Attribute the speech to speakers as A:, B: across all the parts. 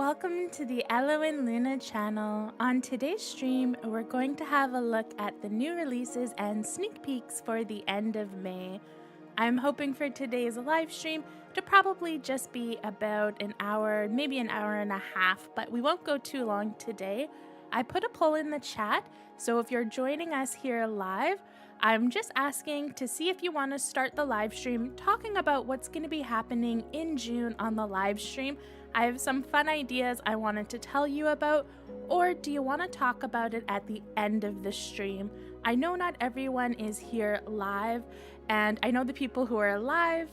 A: Welcome to the f.un Luna channel. On today's stream, we're going to have a look at the new releases and sneak peeks for the end of May. I'm hoping for today's live stream to probably just be about an hour, maybe an hour and a half, but we won't go too long today. I put a poll in the chat, so if you're joining us here live, I'm just asking to see if you want to start the live stream talking about what's going to be happening in June on the live stream. I have some fun ideas I wanted to tell you about, or do you want to talk about it at the end of the stream? I know not everyone is here live, and I know the people who are live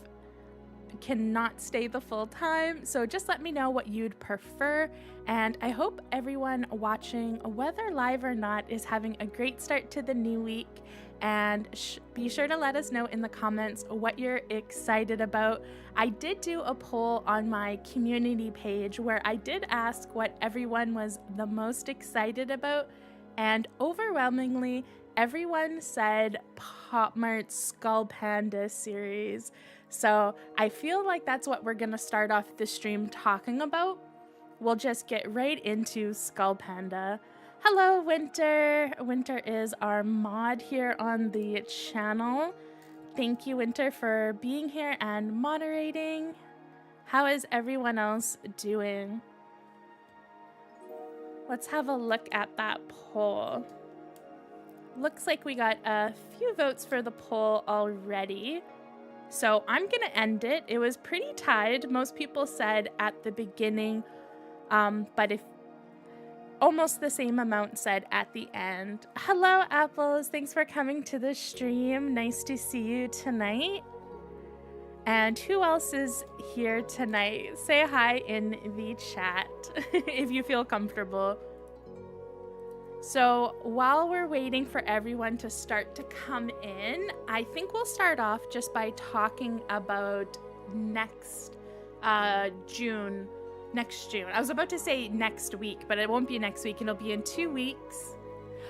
A: cannot stay the full time, so just let me know what you'd prefer, and I hope everyone watching, whether live or not, is having a great start to the new week. And be sure to let us know in the comments what you're excited about. I did do a poll on my community page where I did ask what everyone was the most excited about, and overwhelmingly everyone said Popmart's Skull Panda series. So I feel like that's what we're gonna start off the stream talking about. We'll just get right into Skull Panda. Hello, Winter. Winter is our mod here on the channel. Thank you, Winter, for being here and moderating. How is everyone else doing? Let's have a look at that poll. Looks like we got a few votes for the poll already. So I'm gonna end it. It was pretty tied. Most people said at the beginning, but if almost the same amount said at the end. Hello, Apples. Thanks for coming to the stream. Nice to see you tonight. And who else is here tonight? Say hi in the chat if you feel comfortable. So while we're waiting for everyone to start to come in, I think we'll start off just by talking about next June. Next June. I was about to say next week, but it won't be next week. It'll be in 2 weeks.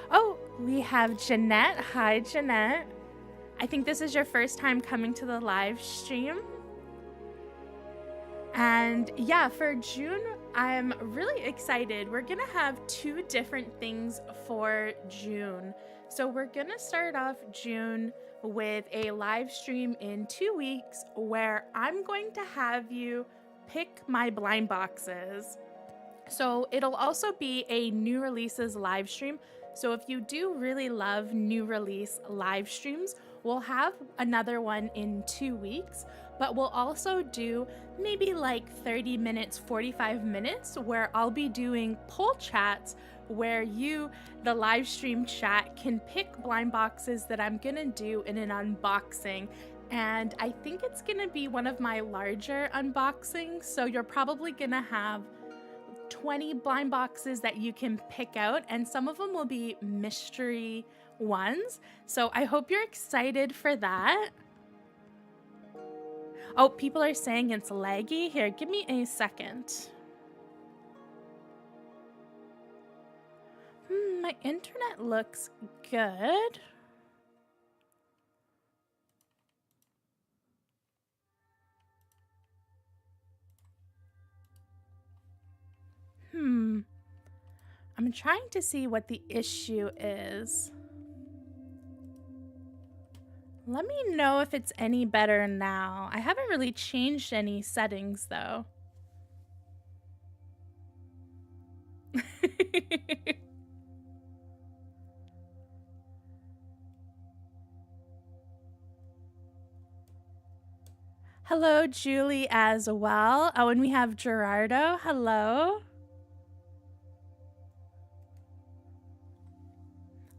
A: Oh, we have Jeanette. Hi, Jeanette. I think this is your first time coming to the live stream. And yeah, for June, I'm really excited. We're gonna have 2 different things for June. So we're gonna start off June with a live stream in 2 weeks where I'm going to have you pick my blind boxes. So it'll also be a new releases live stream. So if you do really love new release live streams, we'll have another one in 2 weeks, but we'll also do maybe like 30 minutes, 45 minutes where I'll be doing poll chats where you, the live stream chat, can pick blind boxes that I'm gonna do in an unboxing. And I think it's gonna be one of my larger unboxings, so you're probably gonna have 20 blind boxes that you can pick out, and some of them will be mystery ones. So I hope you're excited for that. Oh, people are saying it's laggy. Here, give me a second. My internet looks good. I'm trying to see what the issue is. Let me know if it's any better now. I haven't really changed any settings though. Hello, Julie, as well. Oh, and we have Gerardo. Hello.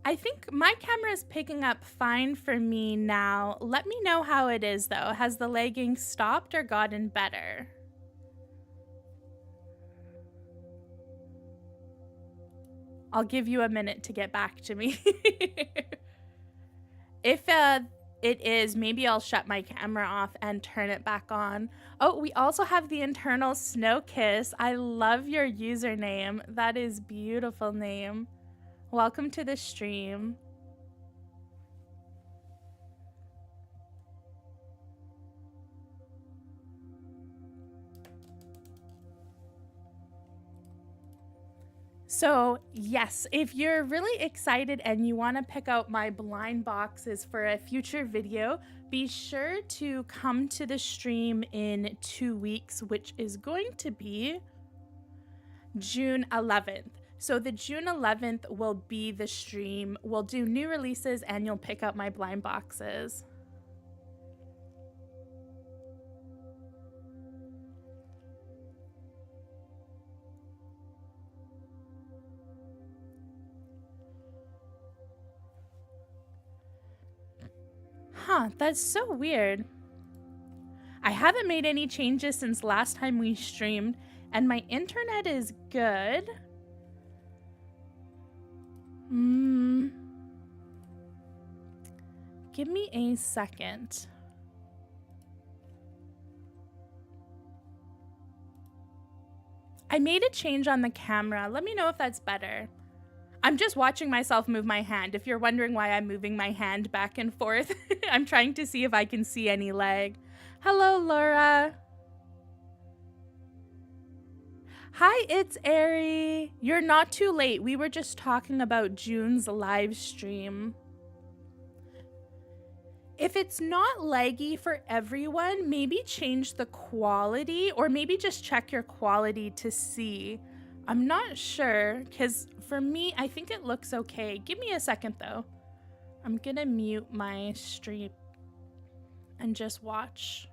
A: I think my camera is picking up fine for me now. Let me know how it is, though. Has the lagging stopped or gotten better? I'll give you a minute to get back to me. If it is, maybe I'll shut my camera off and turn it back on. Oh, we also have the internal Snow Kiss. I love your username. That is beautiful name. Welcome to the stream. So yes, if you're really excited and you want to pick out my blind boxes for a future video, be sure to come to the stream in 2 weeks, which is going to be June 11th. So the June 11th will be the stream. We'll do new releases and you'll pick up my blind boxes. Huh, that's so weird. I haven't made any changes since last time we streamed, and my internet is good. Give me a second. I made a change on the camera. Let me know if that's better. I'm just watching myself move my hand. If you're wondering why I'm moving my hand back and forth, I'm trying to see if I can see any lag. Hello, Laura. Hi, it's Ari. You're not too late. We were just talking about June's live stream. If it's not laggy for everyone, maybe change the quality or maybe just check your quality to see. I'm not sure, because for me, I think it looks okay. Give me a second, though. I'm gonna mute my stream and just watch.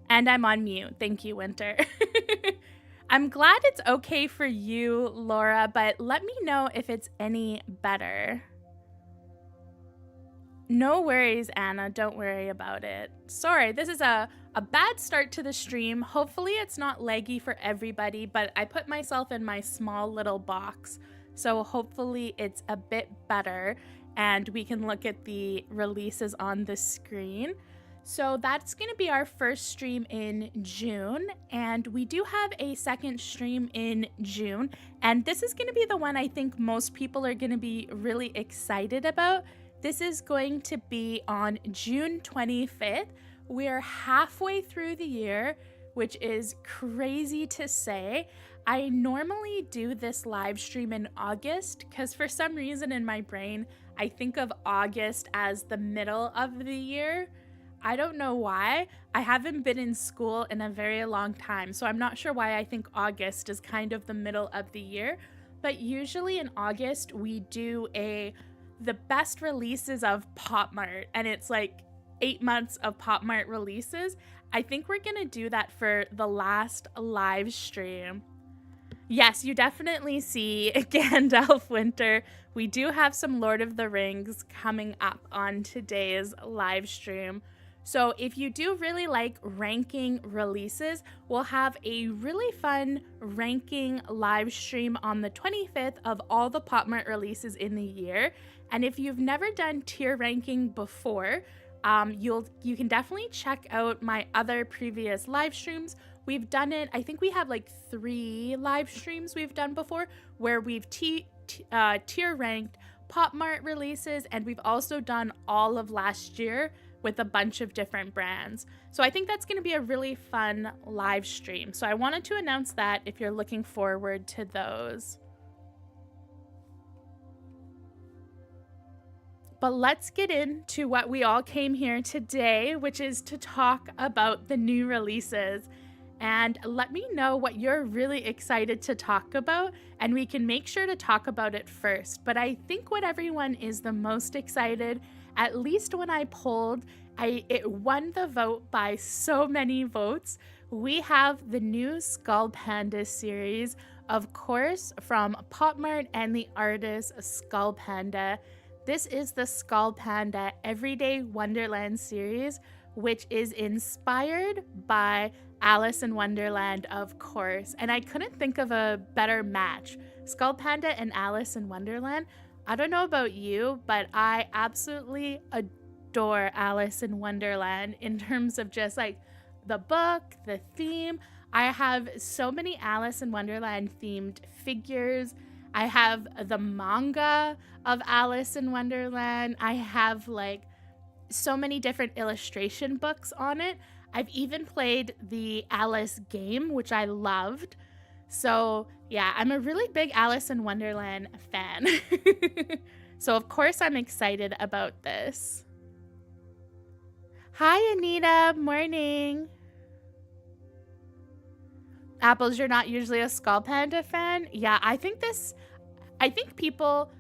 A: And I'm on mute. Thank you, Winter. I'm glad it's okay for you, Laura, but let me know if it's any better. No worries, Anna. Don't worry about it. Sorry, this is a bad start to the stream. Hopefully it's not laggy for everybody, but I put myself in my small little box, so hopefully it's a bit better and we can look at the releases on the screen. So that's going to be our first stream in June, and we do have a second stream in June, and this is going to be the one I think most people are going to be really excited about. This is going to be on June 25th. We're halfway through the year, which is crazy to say. I normally do this live stream in August because for some reason in my brain, I think of August as the middle of the year. I don't know why. I haven't been in school in a very long time, so I'm not sure why I think August is kind of the middle of the year. But usually in August, we do the best releases of Popmart, and it's like 8 months of Popmart releases. I think we're gonna do that for the last live stream. Yes, you definitely see Gandalf Winter. We do have some Lord of the Rings coming up on today's live stream. So if you do really like ranking releases, we'll have a really fun ranking live stream on the 25th of all the Popmart releases in the year. And if you've never done tier ranking before, you can definitely check out my other previous live streams. We've done it, I think we have like 3 live streams we've done before where we've tier ranked Popmart releases, and we've also done all of last year with a bunch of different brands. So I think that's going to be a really fun live stream. So I wanted to announce that if you're looking forward to those. But let's get into what we all came here today, which is to talk about the new releases. And let me know what you're really excited to talk about, and we can make sure to talk about it first. But I think what everyone is the most excited, at least when I polled, it won the vote by so many votes, we have the new Skull Panda series, of course, from Popmart and the artist Skull Panda. This is the Skull Panda Everyday Wonderland series, which is inspired by Alice in Wonderland, of course. And I couldn't think of a better match. Skull Panda and Alice in Wonderland. I don't know about you, but I absolutely adore Alice in Wonderland in terms of just like the book, the theme. I have so many Alice in Wonderland themed figures. I have the manga of Alice in Wonderland. I have like so many different illustration books on it. I've even played the Alice game, which I loved. So yeah, I'm a really big Alice in Wonderland fan. So of course I'm excited about this. Hi Anita, morning. Apples, you're not usually a Skull Panda fan? Yeah, I think people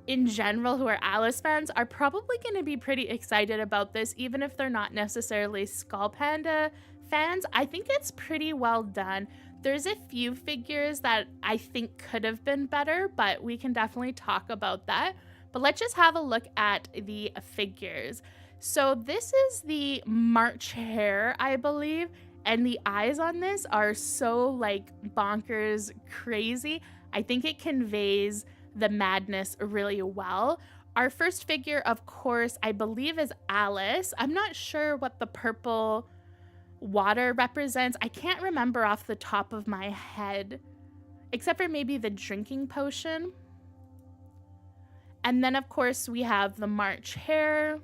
A: in general who are Alice fans are probably going to be pretty excited about this, even if they're not necessarily Skull Panda fans. I think it's pretty well done. There's a few figures that I think could have been better, but we can definitely talk about that. But let's just have a look at the figures. So this is the March Hare, I believe, and the eyes on this are so like bonkers crazy. I think it conveys the madness really well. Our first figure, of course, I believe is Alice. I'm not sure what the purple water represents. I can't remember off the top of my head, except for maybe the drinking potion. And then, of course, we have the March Hare.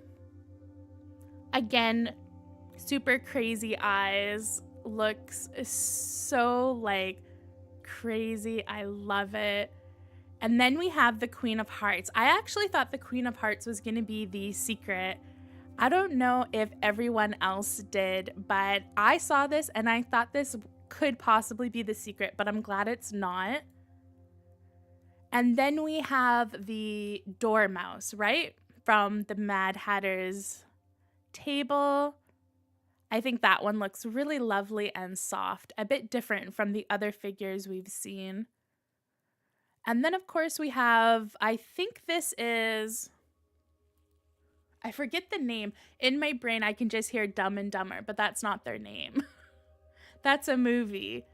A: Again, super crazy eyes. Looks so like crazy. I love it. And then we have the Queen of Hearts. I actually thought the Queen of Hearts was going to be the secret. I don't know if everyone else did, but I saw this and I thought this could possibly be the secret, but I'm glad it's not. And then we have the Dormouse, right? From the Mad Hatter's table. I think that one looks really lovely and soft, a bit different from the other figures we've seen. And then, of course, we have, I think this is, I forget the name. In my brain, I can just hear Dumb and Dumber, but that's not their name. That's a movie.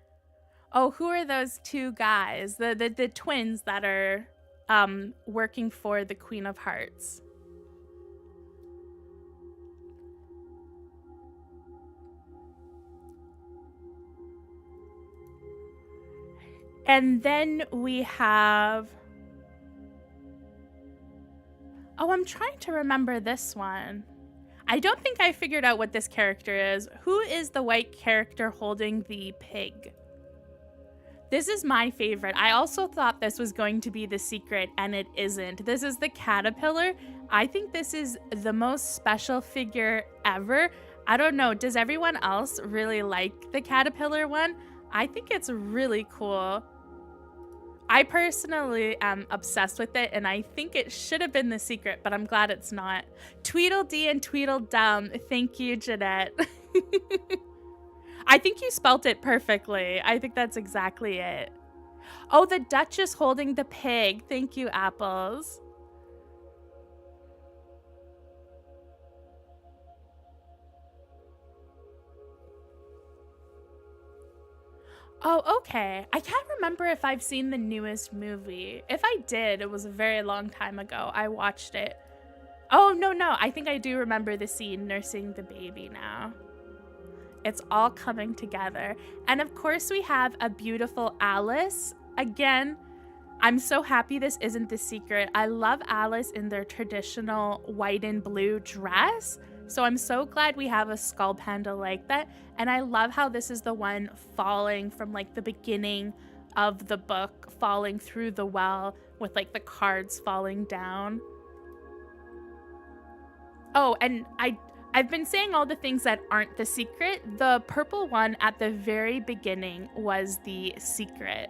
A: Oh, who are those two guys? The twins that are working for the Queen of Hearts. And then we have, oh, I'm trying to remember this one. I don't think I figured out what this character is. Who is the white character holding the pig? This is my favorite. I also thought this was going to be the secret, and it isn't. This is the caterpillar. I think this is the most special figure ever. I don't know. Does everyone else really like the caterpillar one? I think it's really cool. I personally am obsessed with it, and I think it should have been the secret, but I'm glad it's not. Tweedledee and Tweedledum. Thank you, Jeanette. I think you spelt it perfectly. I think that's exactly it. Oh, the Duchess holding the pig. Thank you, Apples. Oh, okay. I can't remember if I've seen the newest movie. If I did, it was a very long time ago. I watched it. Oh, no. I think I do remember the scene nursing the baby now. It's all coming together. And of course, we have a beautiful Alice. Again, I'm so happy this isn't the secret. I love Alice in their traditional white and blue dress. So I'm so glad we have a Skull Panda like that. And I love how this is the one falling from like the beginning of the book, falling through the well with like the cards falling down. Oh, and I've been saying all the things that aren't the secret. The purple one at the very beginning was the secret.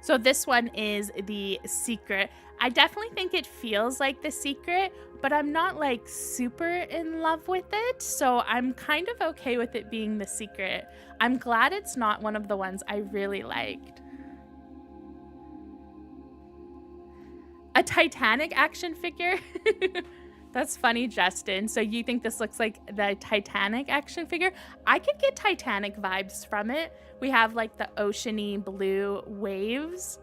A: So this one is The Secret. I definitely think it feels like The Secret, but I'm not like super in love with it. So I'm kind of okay with it being The Secret. I'm glad it's not one of the ones I really liked. A Titanic action figure? That's funny, Justin. So you think this looks like the Titanic action figure? I could get Titanic vibes from it. We have like the oceany blue waves.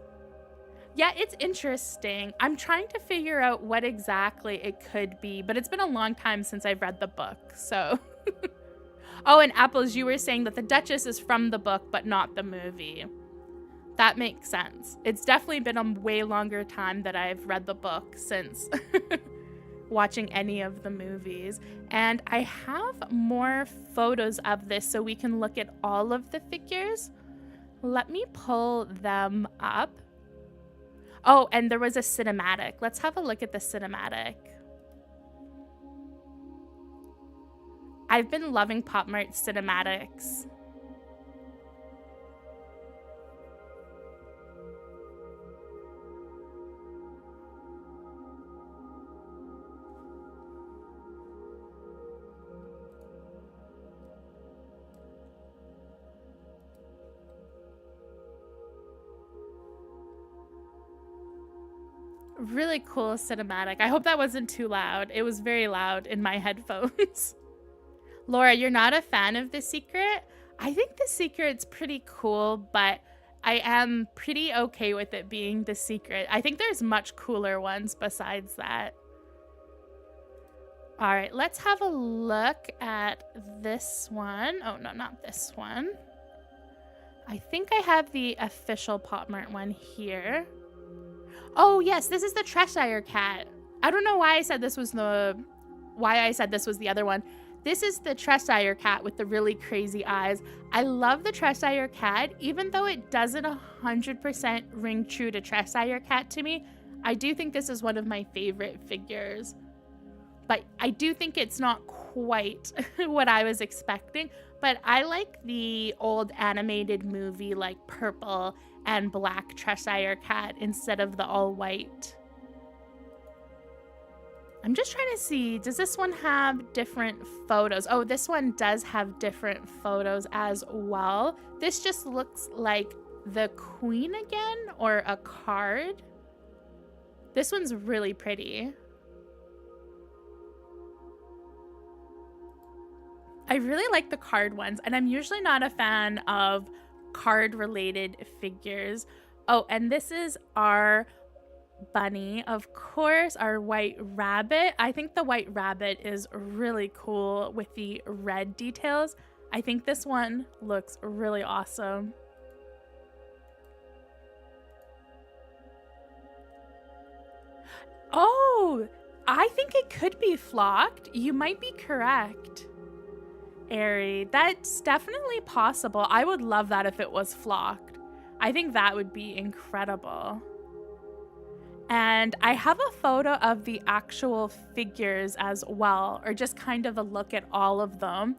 A: Yeah, it's interesting. I'm trying to figure out what exactly it could be, but it's been a long time since I've read the book, so. Oh, and Apples, you were saying that the Duchess is from the book, but not the movie. That makes sense. It's definitely been a way longer time that I've read the book since watching any of the movies. And I have more photos of this so we can look at all of the figures. Let me pull them up. Oh, and there was a cinematic. Let's have a look at the cinematic. I've been loving Popmart cinematics. Really cool cinematic. I hope that wasn't too loud. It was very loud in my headphones. Laura, you're not a fan of The Secret? I think The Secret's pretty cool, but I am pretty okay with it being The Secret. I think there's much cooler ones besides that. All right, let's have a look at this one. Oh, no, not this one. I think I have the official Popmart one here. Oh, yes, this is the Cheshire Cat. I don't know why I said this was the other one. This is the Cheshire Cat with the really crazy eyes. I love the Cheshire Cat, even though it doesn't 100% ring true to Cheshire Cat to me. I do think this is one of my favorite figures. But I do think it's not quite what I was expecting. But I like the old animated movie, like purple and black Cheshire Cat instead of the all white. I'm just trying to see, does this one have different photos? Oh, this one does have different photos as well. This just looks like the Queen again, or a card. This one's really pretty. I really like the card ones, and I'm usually not a fan of card-related figures. Oh, and this is our bunny, of course, our white rabbit. I think the white rabbit is really cool with the red details. I think this one looks really awesome. Oh, I think it could be flocked. You might be correct, Ari. That's definitely possible. I would love that if it was flocked. I think that would be incredible. And I have a photo of the actual figures as well, or just kind of a look at all of them.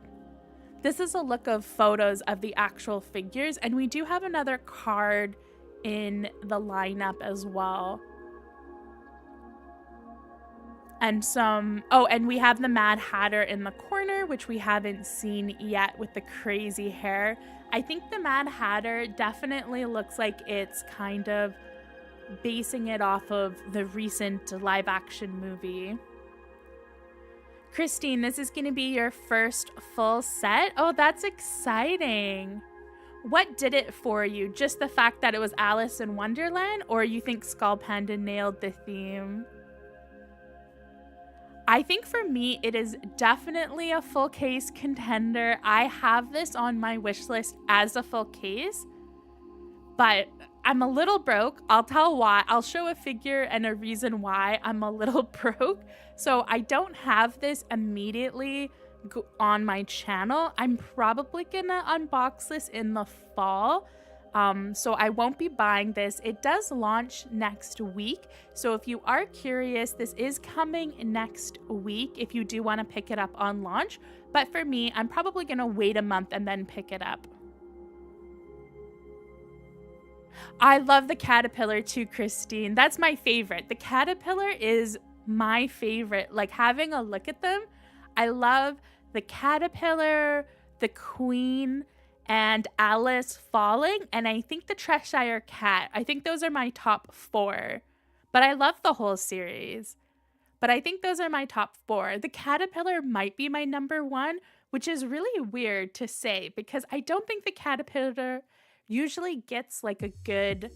A: This is a look of photos of the actual figures, and we do have another card in the lineup as well. And and we have the Mad Hatter in the corner, which we haven't seen yet with the crazy hair. I think the Mad Hatter definitely looks like it's kind of basing it off of the recent live action movie. Christine, this is going to be your first full set? Oh, that's exciting. What did it for you? Just the fact that it was Alice in Wonderland, or you think Skull Panda nailed the theme? I think for me, it is definitely a full case contender. I have this on my wish list as a full case, but I'm a little broke. I'll tell why. I'll show a figure and a reason why I'm a little broke. So I don't have this immediately on my channel. I'm probably gonna unbox this in the fall. So I won't be buying this. It does launch next week. So if you are curious, this is coming next week if you do want to pick it up on launch. But for me, I'm probably going to wait a month and then pick it up. I love the caterpillar too, Christine. That's my favorite. The caterpillar is my favorite. Like, having a look at them, I love the caterpillar, the queen, and Alice falling, and I think the Cheshire cat. I think those are my top 4. But I love the whole series. But I think those are my top 4. The caterpillar might be my number 1, which is really weird to say because I don't think the caterpillar usually gets like a good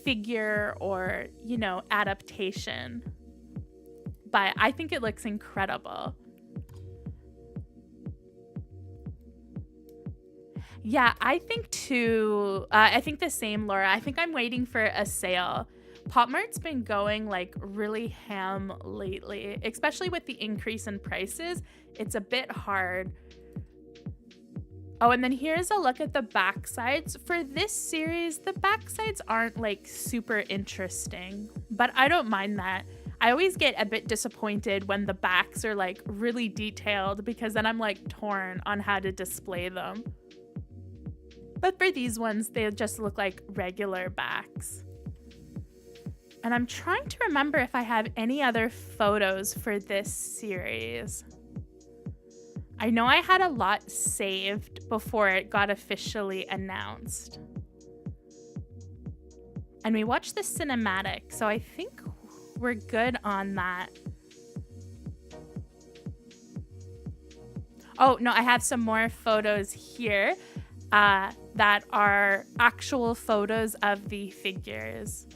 A: figure or, you know, adaptation. But I think it looks incredible. Yeah, I think too. I think the same, Laura. I think I'm waiting for a sale. Popmart's been going like really ham lately, especially with the increase in prices. It's a bit hard. Oh, and then here's a look at the backsides. For this series, the backsides aren't like super interesting, but I don't mind that. I always get a bit disappointed when the backs are like really detailed because then I'm like torn on how to display them. But for these ones, they just look like regular backs. And I'm trying to remember if I have any other photos for this series. I know I had a lot saved before it got officially announced. And we watched the cinematic, so I think we're good on that. Oh, no, I have some more photos here that are actual photos of the figures.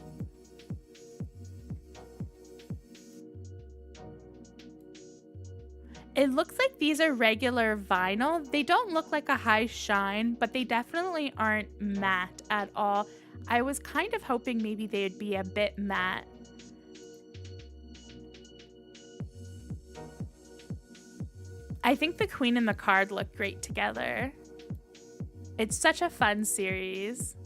A: It looks like these are regular vinyl. They don't look like a high shine, but they definitely aren't matte at all. I was kind of hoping maybe they'd be a bit matte. I think the queen and the card look great together. It's such a fun series.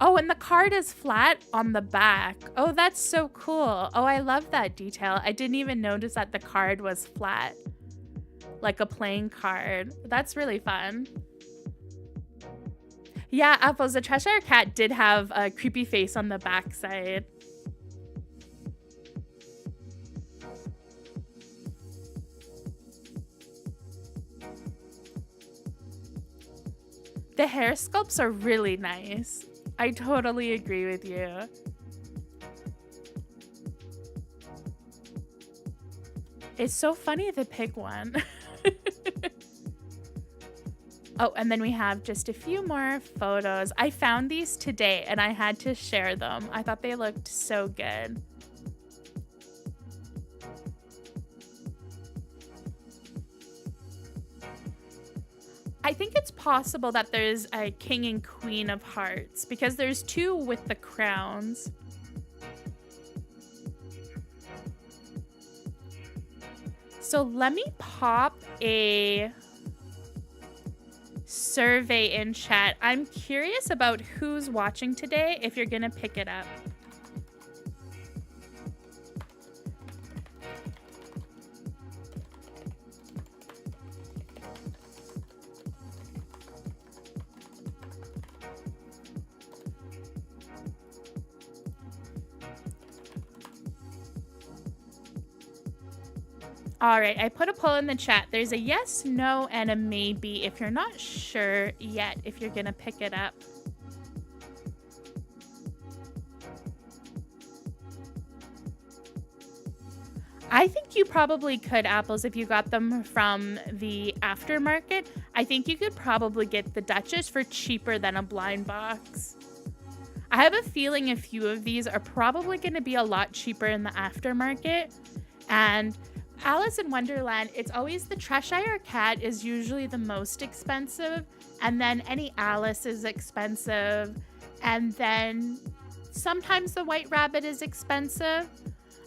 A: Oh, and the card is flat on the back. Oh, that's so cool. Oh, I love that detail. I didn't even notice that the card was flat, like a playing card. That's really fun. Yeah, Apples, the Cheshire Cat did have a creepy face on the back side. The hair sculpts are really nice. I totally agree with you. It's so funny, the pig one. Oh, and then we have just a few more photos. I found these today and I had to share them. I thought they looked so good. I think it's possible that there's a king and queen of hearts because there's 2 with the crowns. So let me pop a survey in chat. I'm curious about who's watching today, if you're gonna pick it up. All right, I put a poll in the chat. There's a yes, no, and a maybe if you're not sure yet if you're gonna pick it up. I think you probably could, Apples, if you got them from the aftermarket. I think you could probably get the Duchess for cheaper than a blind box. I have a feeling a few of these are probably going to be a lot cheaper in the aftermarket. And Alice in Wonderland, it's always the Cheshire Cat is usually the most expensive, and then any Alice is expensive, and then sometimes the White Rabbit is expensive,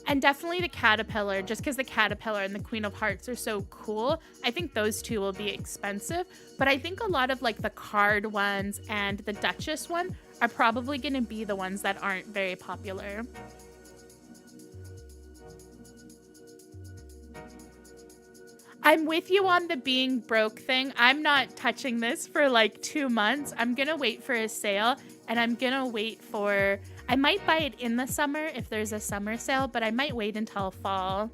A: and definitely the Caterpillar, just because the Caterpillar and the Queen of Hearts are so cool. I think those 2 will be expensive, but I think a lot of like the card ones and the Duchess one are probably going to be the ones that aren't very popular. I'm with you on the being broke thing. I'm not touching this for like 2 months. I'm going to wait for a sale, and I'm going to wait for... I might buy it in the summer if there's a summer sale, but I might wait until fall.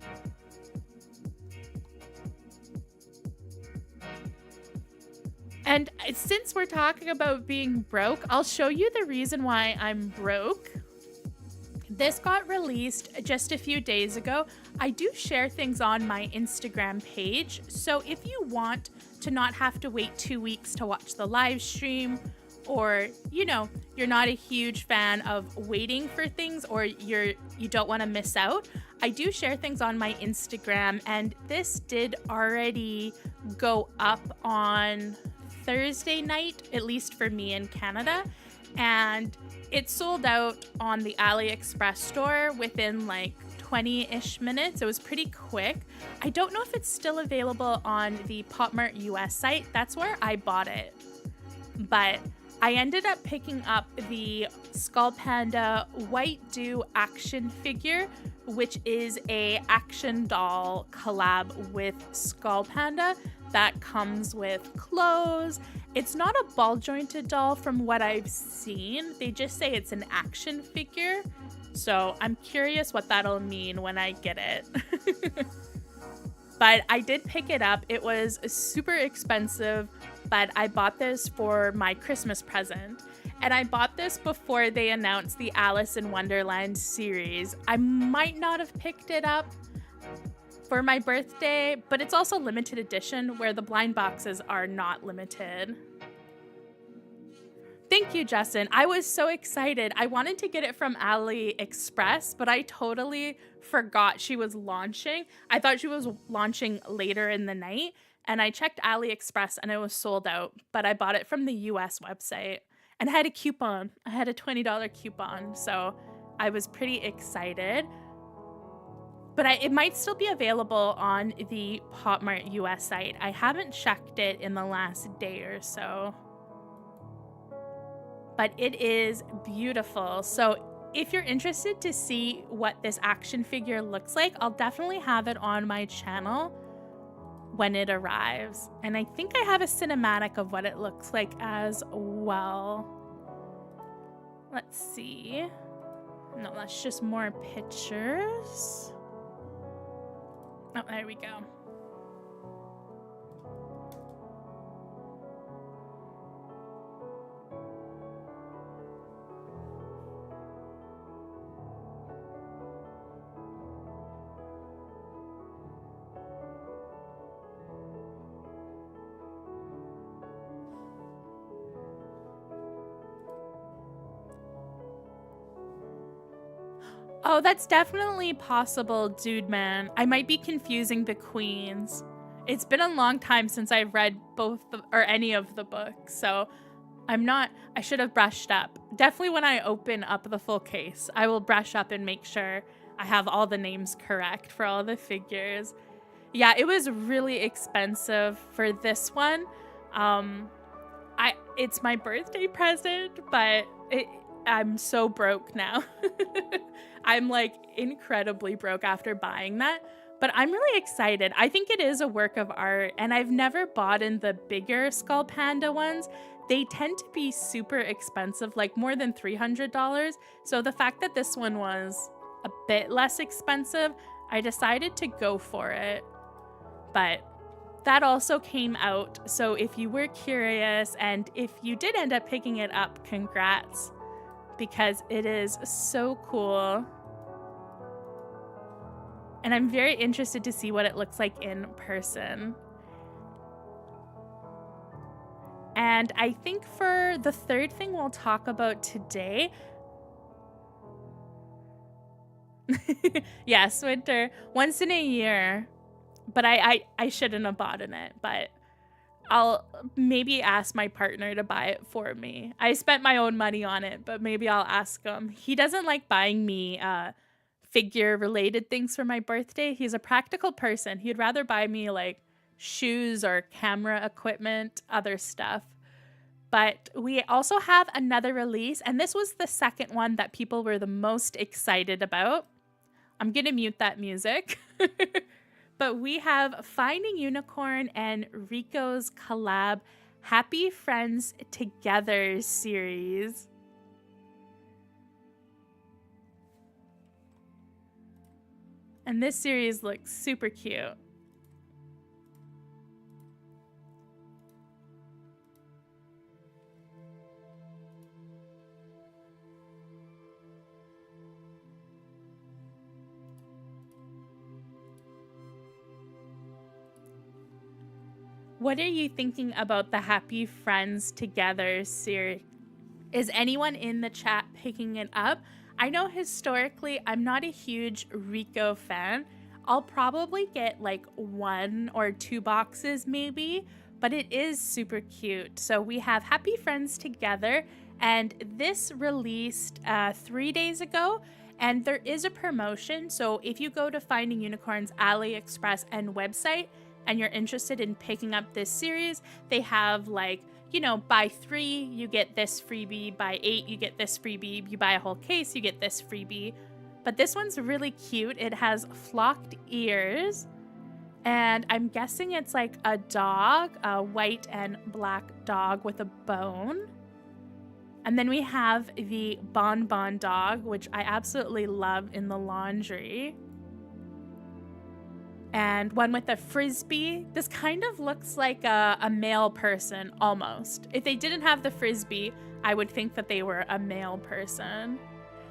A: And since we're talking about being broke, I'll show you the reason why I'm broke. This got released just a few days ago. I do share things on my Instagram page, so if you want to not have to wait 2 weeks to watch the live stream, or you know, you're not a huge fan of waiting for things, or you don't want to miss out, I do share things on my Instagram, and this did already go up on Thursday night, at least for me in Canada, and it sold out on the AliExpress store within like 20-ish minutes. It was pretty quick. I don't know if it's still available on the Popmart US site. That's where I bought it. But I ended up picking up the Skull Panda White Dew action figure, which is a action doll collab with Skull Panda that comes with clothes. It's not a ball jointed doll from what I've seen. They just say it's an action figure. So I'm curious what that'll mean when I get it. But I did pick it up. It was super expensive, but I bought this for my Christmas present. And I bought this before they announced the Alice in Wonderland series. I might not have picked it up for my birthday, but it's also limited edition, where the blind boxes are not limited. Thank you, Justin. I was so excited. I wanted to get it from AliExpress, but I totally forgot she was launching. I thought she was launching later in the night, and I checked AliExpress and it was sold out, but I bought it from the US website and I had a coupon. I had a $20 coupon, so I was pretty excited. But it might still be available on the Popmart US site. I haven't checked it in the last day or so. But it is beautiful. So if you're interested to see what this action figure looks like, I'll definitely have it on my channel when it arrives. And I think I have a cinematic of what it looks like as well. Let's see. No, that's just more pictures. Oh, there we go. Oh, that's definitely possible, dude, man. I might be confusing the queens. It's been a long time since I've read any of the books, so I should have brushed up. Definitely when I open up the full case, I will brush up and make sure I have all the names correct for all the figures. Yeah, it was really expensive for this one. It's my birthday present, but I'm so broke now. I'm like incredibly broke after buying that, but I'm really excited. I think it is a work of art, and I've never bought in the bigger Skull Panda ones. They tend to be super expensive, like more than $300. So the fact that this one was a bit less expensive, I decided to go for it. But that also came out. So if you were curious, and if you did end up picking it up, congrats, because it is so cool. And I'm very interested to see what it looks like in person. And I think for the third thing we'll talk about today, yes, winter, once in a year, but I shouldn't have bought in it, but I'll maybe ask my partner to buy it for me. I spent my own money on it, but maybe I'll ask him. He doesn't like buying me figure related things for my birthday. He's a practical person. He'd rather buy me like shoes or camera equipment, other stuff. But we also have another release, and this was the second one that people were the most excited about. I'm gonna mute that music. But we have Finding Unicorn and Rico's collab Happy Friends Together series. And this series looks super cute. What are you thinking about the Happy Friends Together series? Is anyone in the chat picking it up? I know historically I'm not a huge Rico fan. I'll probably get like 1 or 2 boxes maybe, but it is super cute. So we have Happy Friends Together, and this released 3 days ago, and there is a promotion. So if you go to Finding Unicorn's AliExpress and website and you're interested in picking up this series, they have like, you know, buy 3, you get this freebie, buy 8, you get this freebie, you buy a whole case, you get this freebie. But this one's really cute. It has flocked ears, and I'm guessing it's like a dog, a white and black dog with a bone. And then we have the Bonbon dog, which I absolutely love in the laundry. And one with a frisbee. This kind of looks like a male person, almost. If they didn't have the frisbee, I would think that they were a male person.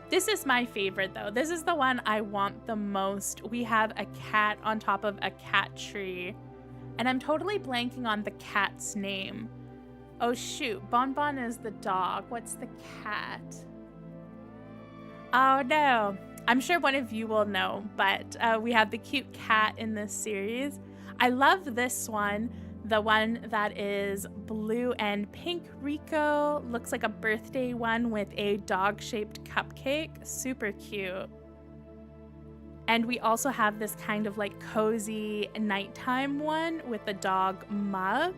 A: This is my favorite, though. This is the one I want the most. We have a cat on top of a cat tree. And I'm totally blanking on the cat's name. Oh, shoot. Bonbon is the dog. What's the cat? Oh, no. I'm sure one of you will know, but we have the cute cat in this series. I love this one, the one that is blue and pink Rico. Looks like a birthday one with a dog-shaped cupcake. Super cute. And we also have this kind of like cozy nighttime one with a dog mug.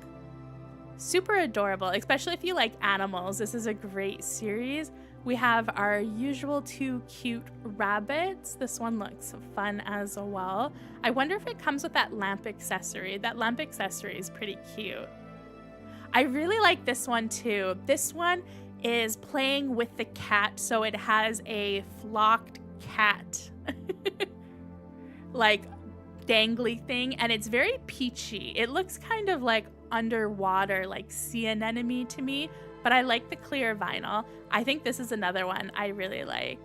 A: Super adorable, especially if you like animals. This is a great series. We have our usual 2 cute rabbits. This one looks fun as well. I wonder if it comes with that lamp accessory. That lamp accessory is pretty cute. I really like this one too. This one is playing with the cat, so it has a flocked cat like dangly thing, and it's very peachy. It looks kind of like underwater, like sea anemone to me. But I like the clear vinyl. I think this is another one I really like.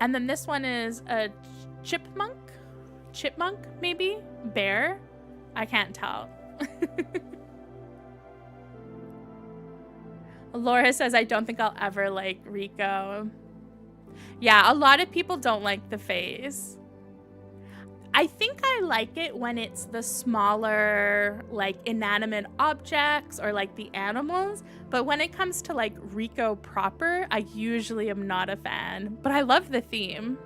A: And then this one is a chipmunk? Chipmunk, maybe? Bear? I can't tell. Laura says, I don't think I'll ever like Rico. Yeah, a lot of people don't like the face. I think I like it when it's the smaller, like, inanimate objects or, like, the animals. But when it comes to, like, Rico proper, I usually am not a fan. But I love the theme.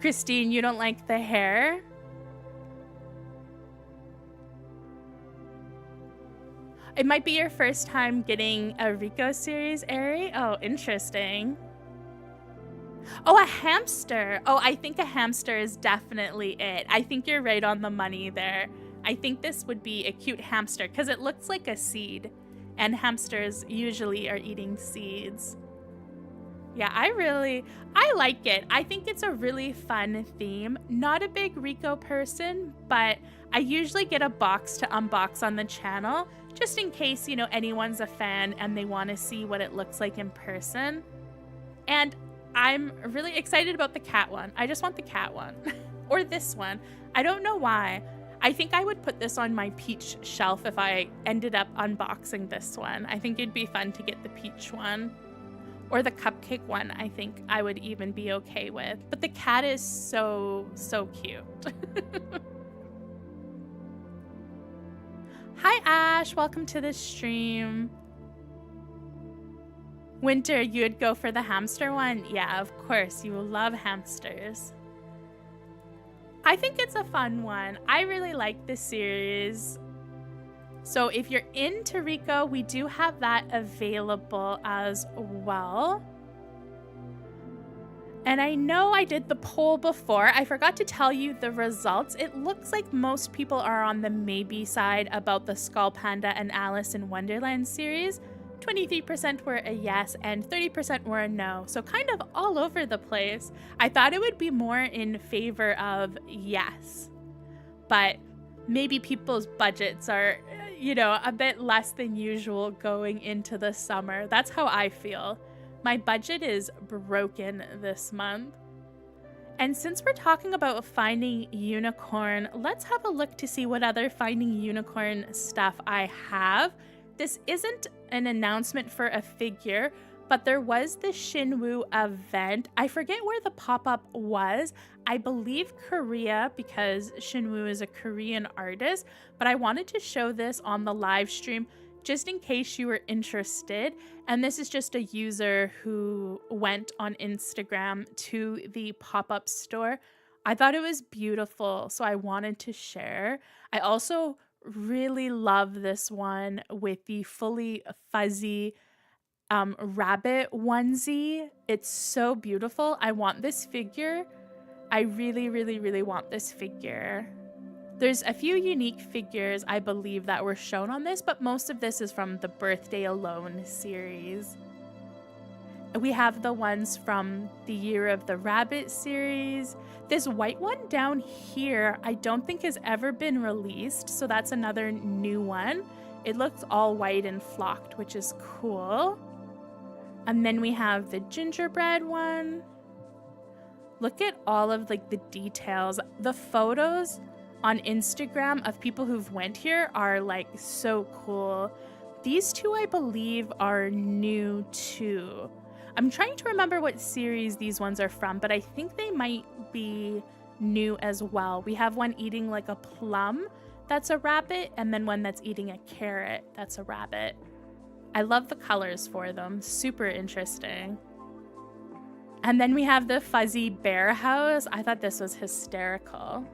A: Christine, you don't like the hair? It might be your first time getting a Rico series, Ari. Oh, interesting. Oh, a hamster. Oh, I think a hamster is definitely it. I think you're right on the money there. I think this would be a cute hamster because it looks like a seed, and hamsters usually are eating seeds. Yeah, I like it. I think it's a really fun theme. Not a big Rico person, but I usually get a box to unbox on the channel just in case, you know, anyone's a fan and they want to see what it looks like in person. And I'm really excited about the cat one. I just want the cat one. Or this one. I don't know why. I think I would put this on my peach shelf if I ended up unboxing this one. I think it'd be fun to get the peach one. Or the cupcake one, I think I would even be okay with. But the cat is so, so cute. Hi, Ash. Welcome to the stream. Winter, you would go for the hamster one? Yeah, of course. You will love hamsters. I think it's a fun one. I really like this series. So if you're into Rico, we do have that available as well. And I know I did the poll before. I forgot to tell you the results. It looks like most people are on the maybe side about the Skull Panda and Alice in Wonderland series. 23% were a yes and 30% were a no. So kind of all over the place. I thought it would be more in favor of yes. But maybe people's budgets are, you know, a bit less than usual going into the summer. That's how I feel. My budget is broken this month. And since we're talking about Finding Unicorn, let's have a look to see what other Finding Unicorn stuff I have. This isn't an announcement for a figure, but there was the Shinwoo event. I forget where the pop-up was. I believe Korea, because Shinwoo is a Korean artist, but I wanted to show this on the live stream just in case you were interested. And this is just a user who went on Instagram to the pop-up store. I thought it was beautiful, so I wanted to share. I also really love this one with the fully fuzzy rabbit onesie. It's so beautiful. I want this figure. I really, really, really want this figure. There's a few unique figures, I believe, that were shown on this, but most of this is from the Birthday Alone series. We have the ones from the Year of the Rabbit series. This white one down here, I don't think has ever been released, so that's another new one. It looks all white and flocked, which is cool. And then we have the gingerbread one. Look at all of like the details. The photos on Instagram of people who've went here are like so cool. These two, I believe, are new too. I'm trying to remember what series these ones are from, but I think they might be new as well. We have one eating like a plum, that's a rabbit, and then one that's eating a carrot, that's a rabbit. I love the colors for them, super interesting. And then we have the fuzzy bear house. I thought this was hysterical.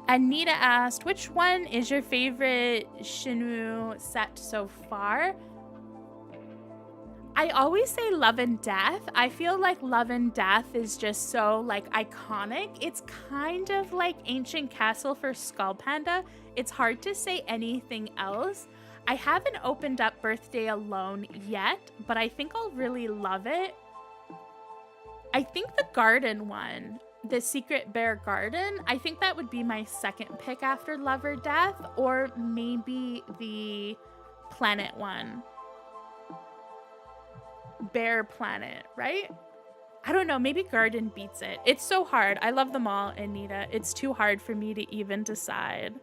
A: Anita asked, which one is your favorite Shinwoo set so far? I always say Love and Death. I feel like Love and Death is just so like iconic. It's kind of like Ancient Castle for Skull Panda. It's hard to say anything else. I haven't opened up Birthday Alone yet, but I think I'll really love it. I think the garden one, the Secret Bear Garden, I think that would be my second pick after Love or Death, or maybe the Planet one. Bear Planet, right? I don't know, maybe Garden beats it. It's so hard. I love them all, Anita. It's too hard for me to even decide.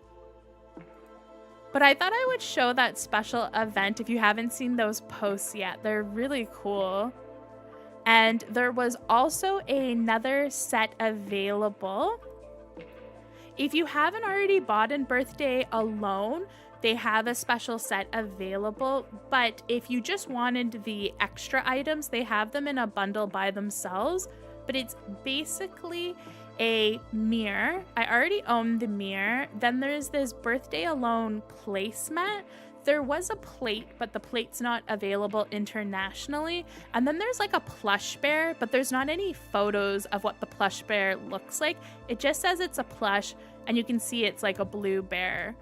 A: But I thought I would show that special event if you haven't seen those posts yet. They're really cool. And there was also another set available. If you haven't already bought in Birthday Alone, they have a special set available. But if you just wanted the extra items, they have them in a bundle by themselves. But it's basically a mirror. I already own the mirror. Then there's this Birthday Alone placemat. There was a plate, but the plate's not available internationally. And then there's like a plush bear, but there's not any photos of what the plush bear looks like. It just says it's a plush, and you can see it's like a blue bear.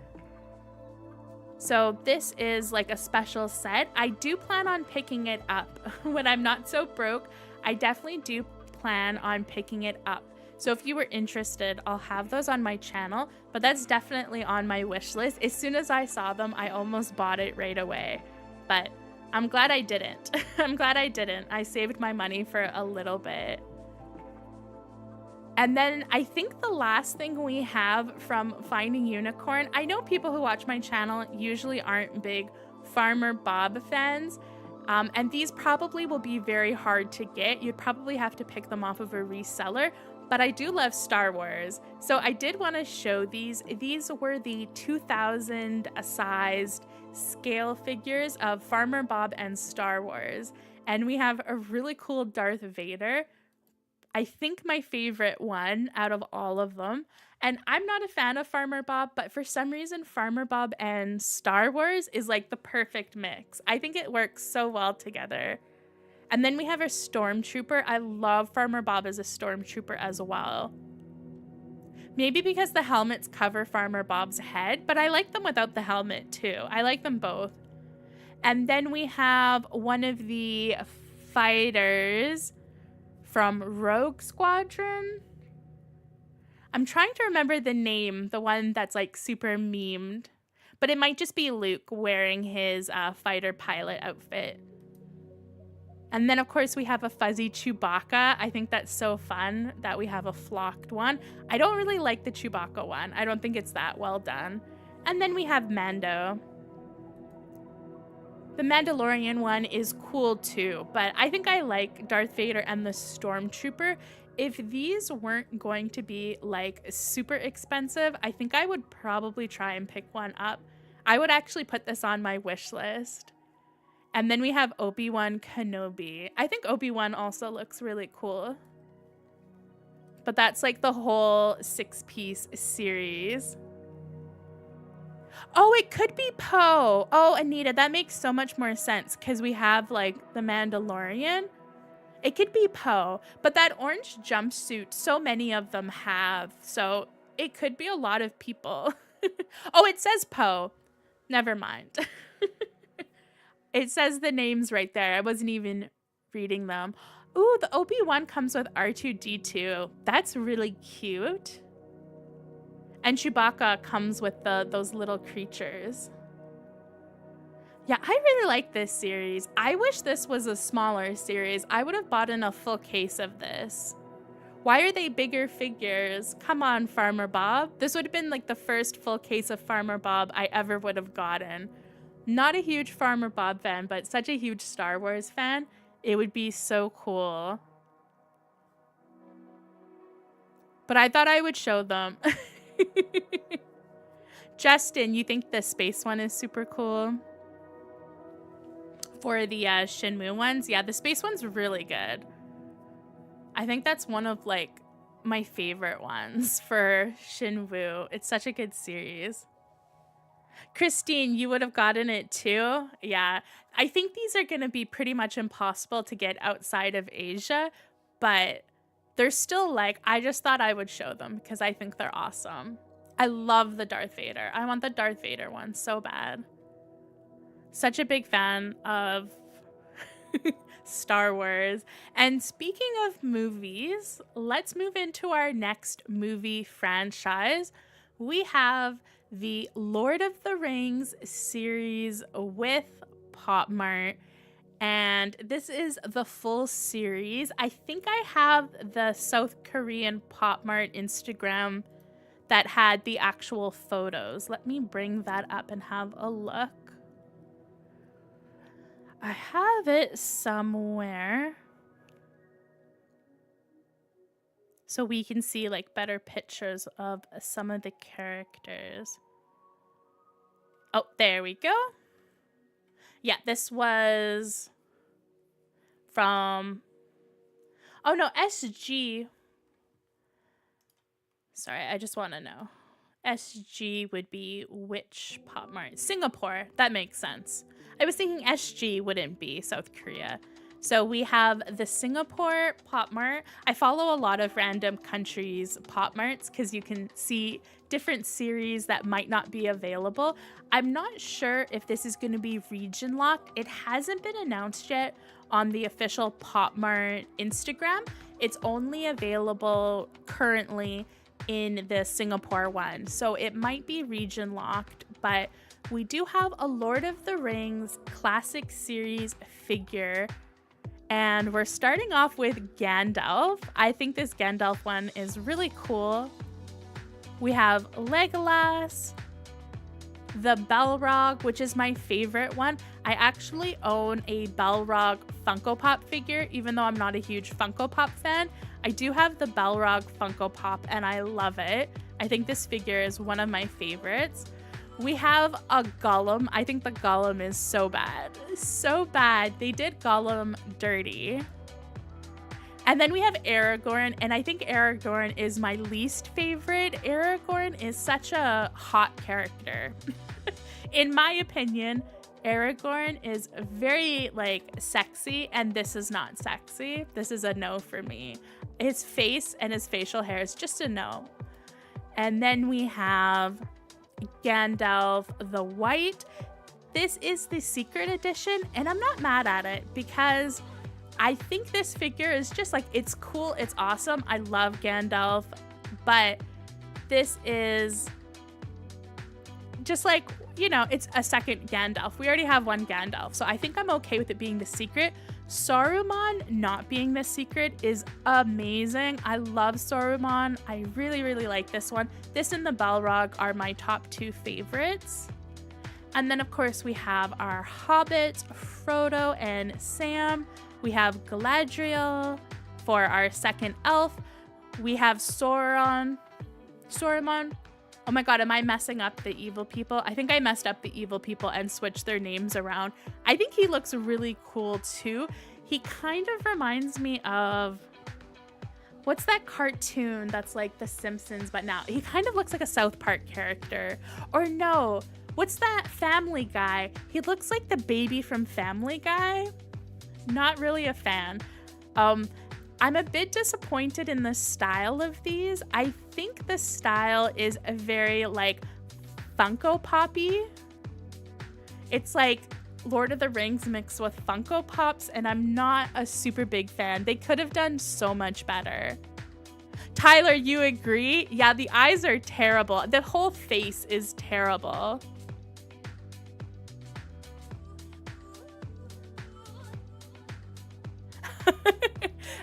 A: So this is like a special set. I do plan on picking it up. When I'm not so broke, I definitely do plan on picking it up. So if you were interested, I'll have those on my channel, but that's definitely on my wish list. As soon as I saw them, I almost bought it right away, but I'm glad I didn't. I'm glad I didn't. I saved my money for a little bit. And then I think the last thing we have from Finding Unicorn, I know people who watch my channel usually aren't big Farmer Bob fans, and these probably will be very hard to get. You'd probably have to pick them off of a reseller. But I do love Star Wars, so I did want to show these. These were the 2000 sized scale figures of Farmer Bob and Star Wars. And we have a really cool Darth Vader. I think my favorite one out of all of them. And I'm not a fan of Farmer Bob, but for some reason, Farmer Bob and Star Wars is like the perfect mix. I think it works so well together. And then we have our Stormtrooper. I love Farmer Bob as a Stormtrooper as well. Maybe because the helmets cover Farmer Bob's head, but I like them without the helmet too. I like them both. And then we have one of the fighters from Rogue Squadron. I'm trying to remember the name, the one that's like super memed, but it might just be Luke wearing his fighter pilot outfit. And then, of course, we have a fuzzy Chewbacca. I think that's so fun that we have a flocked one. I don't really like the Chewbacca one. I don't think it's that well done. And then we have Mando. The Mandalorian one is cool too, but I think I like Darth Vader and the Stormtrooper. If these weren't going to be like super expensive, I think I would probably try and pick one up. I would actually put this on my wish list. And then we have Obi-Wan Kenobi. I think Obi-Wan also looks really cool. But that's like the whole 6-piece series. Oh, it could be Poe. Oh, Anita, that makes so much more sense because we have like the Mandalorian. It could be Poe, but that orange jumpsuit, so many of them have. So it could be a lot of people. Oh, it says Poe. Never mind. It says the names right there. I wasn't even reading them. Ooh, the Obi-Wan comes with R2-D2. That's really cute. And Chewbacca comes with those little creatures. Yeah, I really like this series. I wish this was a smaller series. I would have bought in a full case of this. Why are they bigger figures? Come on, Farmer Bob. This would have been like the first full case of Farmer Bob I ever would have gotten. Not a huge Farmer Bob fan, but such a huge Star Wars fan. It would be so cool. But I thought I would show them. Justin, you think the space one is super cool? For the Shenmue ones? Yeah, the space one's really good. I think that's one of like my favorite ones for Shenmue. It's such a good series. Christine, you would have gotten it too? Yeah, I think these are going to be pretty much impossible to get outside of Asia, but they're still like, I just thought I would show them because I think they're awesome. I love the Darth Vader. I want the Darth Vader one so bad. Such a big fan of Star Wars. And speaking of movies, let's move into our next movie franchise. We have the Lord of the Rings series with Popmart. And this is the full series. I think I have the South Korean Popmart Instagram that had the actual photos. Let me bring that up and have a look. I have it somewhere. So we can see like better pictures of some of the characters. Oh, there we go. Yeah, this was from, oh no, SG. Sorry, I just want to know. SG would be which Popmart? Singapore. That makes sense. I was thinking SG wouldn't be South Korea. So we have the Singapore Popmart. I follow a lot of random countries' Popmarts because you can see different series that might not be available. I'm not sure if this is going to be region locked. It hasn't been announced yet on the official Popmart Instagram. It's only available currently in the Singapore one. So it might be region locked, but we do have a Lord of the Rings classic series figure. And we're starting off with Gandalf. I think this Gandalf one is really cool. We have Legolas, the Balrog, which is my favorite one. I actually own a Balrog Funko Pop figure, even though I'm not a huge Funko Pop fan. I do have the Balrog Funko Pop and I love it. I think this figure is one of my favorites. We have a Gollum. I think the Gollum is so bad. So bad. They did Gollum dirty. And then we have Aragorn, and I think Aragorn is my least favorite. Aragorn is such a hot character. In my opinion, Aragorn is very like sexy, and this is not sexy. This is a no for me. His face and his facial hair is just a no. And then we have Gandalf the White. This is the secret edition, and I'm not mad at it because I think this figure is just like, it's cool, it's awesome. I love Gandalf, but this is just like, you know, it's a second Gandalf. We already have one Gandalf, so I think I'm okay with it being the secret. Saruman not being the secret is amazing. I love Saruman. I really, really like this one. This and the Balrog are my top two favorites. And then, of course, we have our hobbits, Frodo and Sam. We have Galadriel for our second elf. We have Saruman. Oh my god, am I messing up the evil people? I think I messed up the evil people and switched their names around. I think he looks really cool too. He kind of reminds me of, what's that cartoon that's like The Simpsons, but now he kind of looks like a South Park character. Or no, what's that Family Guy? He looks like the baby from Family Guy. Not really a fan. I'm a bit disappointed in the style of these. I think the style is a very like Funko Poppy. It's like Lord of the Rings mixed with Funko Pops, and I'm not a super big fan. They could have done so much better. Tyler, you agree? Yeah, the eyes are terrible. The whole face is terrible.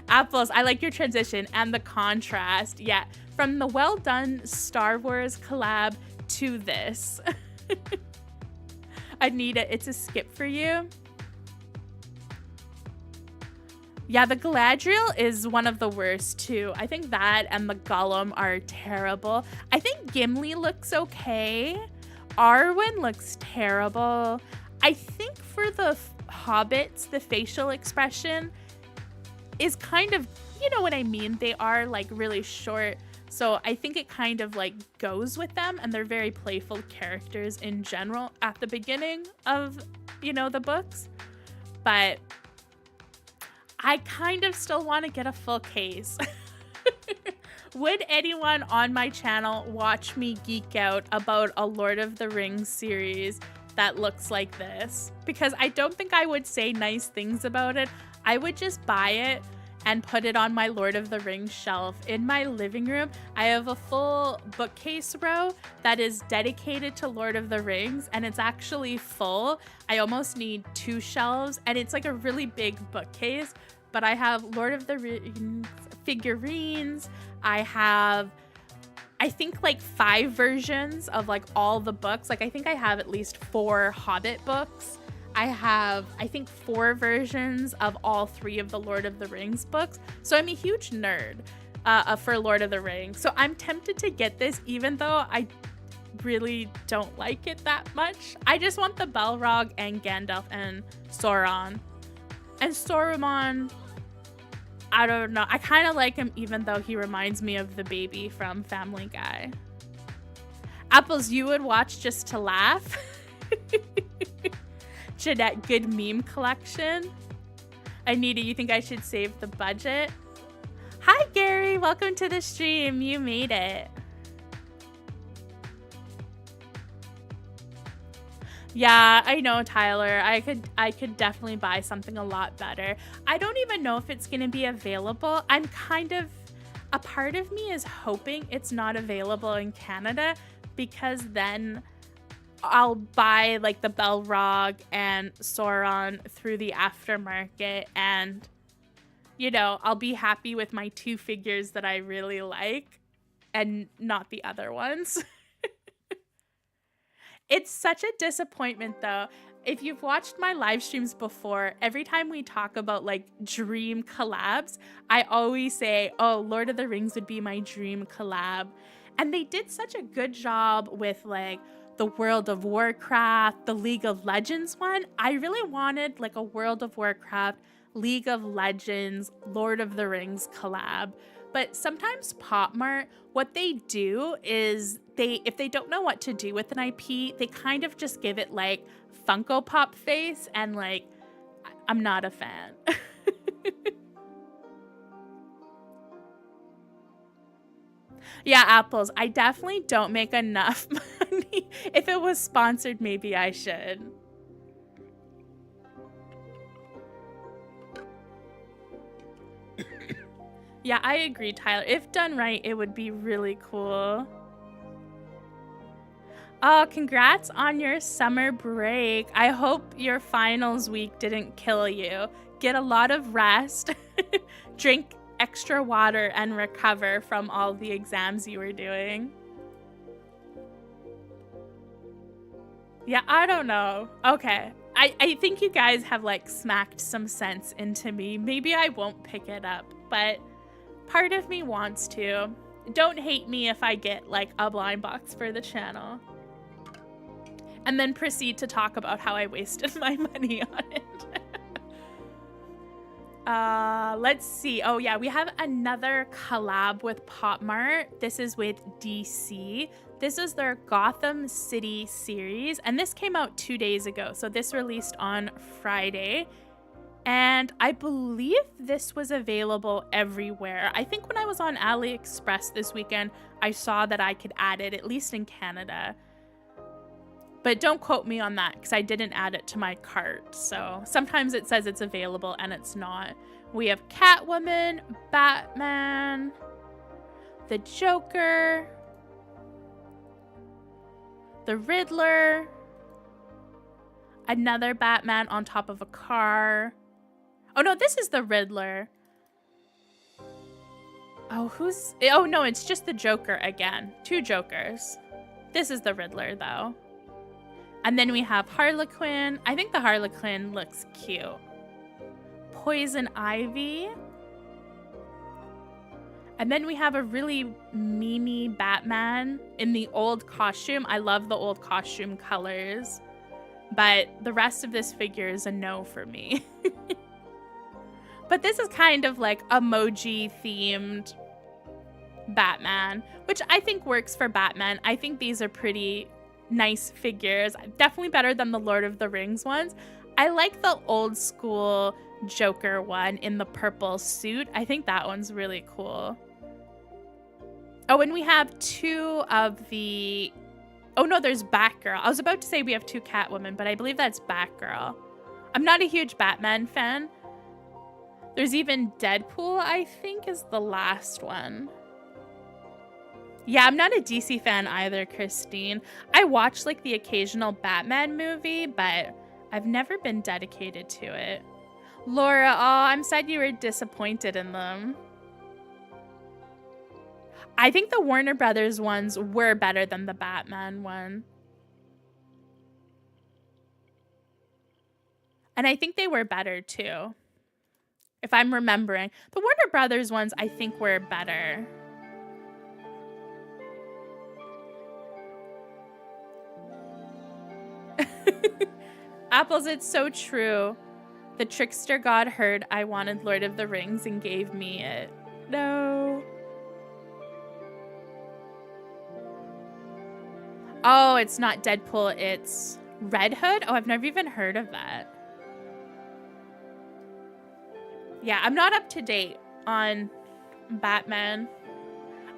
A: Apples, I like your transition and the contrast. Yeah, from the well done Star Wars collab to this. Anita, it's a skip for you. Yeah, the Galadriel is one of the worst too. I think that and the Gollum are terrible. I think Gimli looks okay. Arwen looks terrible. I think for the hobbits, the facial expression is kind of, you know what I mean? They are like really short. So I think it kind of like goes with them, and they're very playful characters in general at the beginning of, you know, the books. But I kind of still want to get a full case. Would anyone on my channel watch me geek out about a Lord of the Rings series that looks like this? Because I don't think I would say nice things about it. I would just buy it and put it on my Lord of the Rings shelf in my living room. I have a full bookcase row that is dedicated to Lord of the Rings, and it's actually full. I almost need 2 shelves, and it's like a really big bookcase, but I have Lord of the Rings figurines. I have, I think, like 5 versions of like all the books. Like I think I have at least 4 Hobbit books. I have, I think, 4 versions of all 3 of the Lord of the Rings books. So I'm a huge nerd for Lord of the Rings. So I'm tempted to get this, even though I really don't like it that much. I just want the Balrog and Gandalf and Sauron. And Saruman, I don't know. I kind of like him, even though he reminds me of the baby from Family Guy. Apples, you would watch just to laugh? Jeanette, good meme collection. Anita, you think I should save the budget? Hi, Gary. Welcome to the stream. You made it. Yeah, I know, Tyler. I could definitely buy something a lot better. I don't even know if it's going to be available. I'm kind of, a part of me is hoping it's not available in Canada, because then I'll buy like the Balrog and Sauron through the aftermarket, and, you know, I'll be happy with my 2 figures that I really like and not the other ones. It's such a disappointment though. If you've watched my live streams before, every time we talk about like dream collabs, I always say, oh, Lord of the Rings would be my dream collab. And they did such a good job with like the World of Warcraft, the League of Legends one. I really wanted like a World of Warcraft, League of Legends, Lord of the Rings collab. But sometimes Popmart, what they do is if they don't know what to do with an IP, they kind of just give it like Funko Pop face, and like, I'm not a fan. Yeah, apples. I definitely don't make enough money. If it was sponsored, maybe I should. Yeah, I agree, Tyler. If done right, it would be really cool. Oh, congrats on your summer break. I hope your finals week didn't kill you. Get a lot of rest, drink extra water, and recover from all the exams you were doing. Yeah, I don't know. Okay. I think you guys have like smacked some sense into me. Maybe I won't pick it up, but part of me wants to. Don't hate me if I get like a blind box for the channel. And then proceed to talk about how I wasted my money on it. Let's see. Oh yeah, we have another collab with Popmart. This is with DC. This is their Gotham City series, and this came out 2 days ago. So this released on Friday. And I believe this was available everywhere. I think when I was on AliExpress this weekend, I saw that I could add it, at least in Canada. But don't quote me on that because I didn't add it to my cart. So sometimes it says it's available and it's not. We have Catwoman, Batman, the Joker, the Riddler, another Batman on top of a car. Oh no, this is the Riddler. Oh no, it's just the Joker again. 2 Jokers. This is the Riddler though. And then we have Harlequin. I think the Harlequin looks cute. Poison Ivy. And then we have a really memey Batman in the old costume. I love the old costume colors. But the rest of this figure is a no for me. But this is kind of like emoji themed Batman, which I think works for Batman. I think these are pretty nice figures. Definitely better than the Lord of the Rings ones. I like the old school Joker one in the purple suit. I think that one's really cool. Oh, and we have 2 of the... Oh no, there's Batgirl. I was about to say we have 2 Catwomen, but I believe that's Batgirl. I'm not a huge Batman fan. There's even Deadpool, I think, is the last one. Yeah, I'm not a DC fan either, Christine. I watch like the occasional Batman movie, but I've never been dedicated to it. Laura, oh, I'm sad you were disappointed in them. I think the Warner Brothers ones were better than the Batman one. And I think they were better too. If I'm remembering. The Warner Brothers ones I think were better. Apples, it's so true. The trickster god heard I wanted Lord of the Rings and gave me it. No. Oh, it's not Deadpool, it's Red Hood? Oh, I've never even heard of that. Yeah, I'm not up to date on Batman.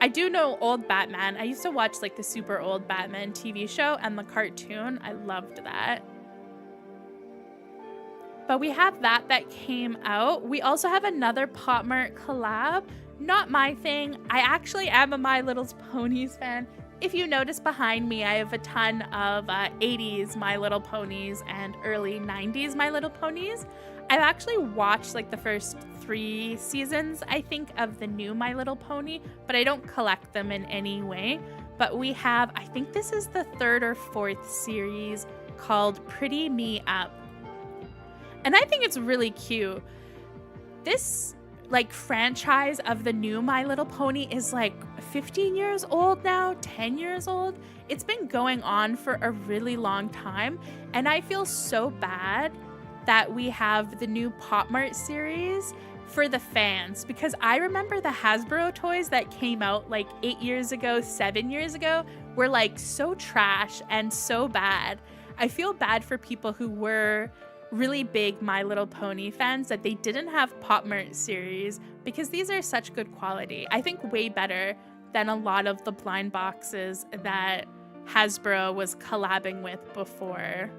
A: I do know old Batman. I used to watch like the super old Batman TV show and the cartoon. I loved that. But we have that came out. We also have another Popmart collab. Not my thing. I actually am a My Little Ponies fan. If you notice behind me, I have a ton of 80s My Little Ponies and early 90s My Little Ponies. I've actually watched like the first 3 seasons, I think, of the new My Little Pony, but I don't collect them in any way. But we have, I think this is the 3rd or 4th series called Pretty Me Up. And I think it's really cute. This like franchise of the new My Little Pony is like 15 years old now, 10 years old. It's been going on for a really long time. And I feel so bad that we have the new Popmart series for the fans, because I remember the Hasbro toys that came out like 8 years ago, 7 years ago were like so trash and so bad. I feel bad for people who were really big My Little Pony fans that they didn't have Popmart series, because these are such good quality. I think way better than a lot of the blind boxes that Hasbro was collabing with before.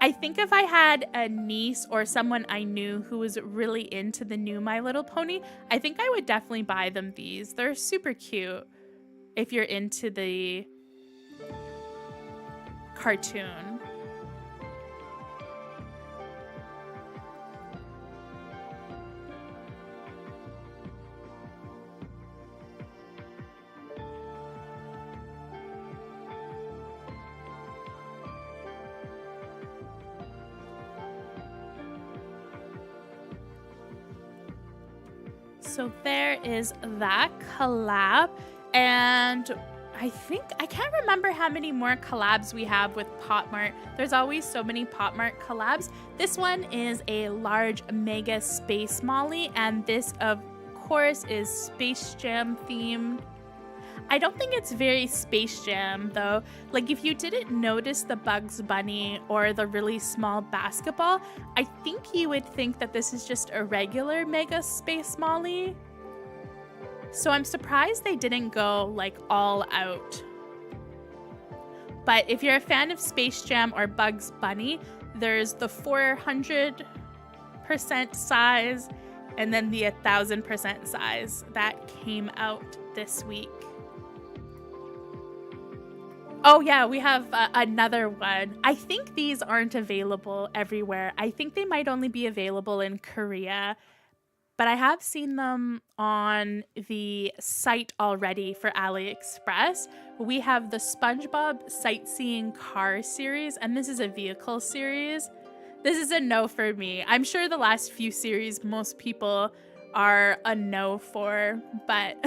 A: I think if I had a niece or someone I knew who was really into the new My Little Pony, I think I would definitely buy them these. They're super cute if you're into the cartoon. So there is that collab, and I can't remember how many more collabs we have with Popmart. There's always so many Popmart collabs. This one is a large mega space molly, and this of course is Space Jam themed. I don't think it's very Space Jam though. Like if you didn't notice the Bugs Bunny or the really small basketball, I think you would think that this is just a regular Mega Space Molly. So I'm surprised they didn't go like all out. But if you're a fan of Space Jam or Bugs Bunny, there's the 400% size and then the 1000% size that came out this week. Oh yeah, we have another one. I think these aren't available everywhere. I think they might only be available in Korea, but I have seen them on the site already for AliExpress. We have the SpongeBob Sightseeing Car series, and this is a vehicle series. This is a no for me. I'm sure the last few series most people are a no for, but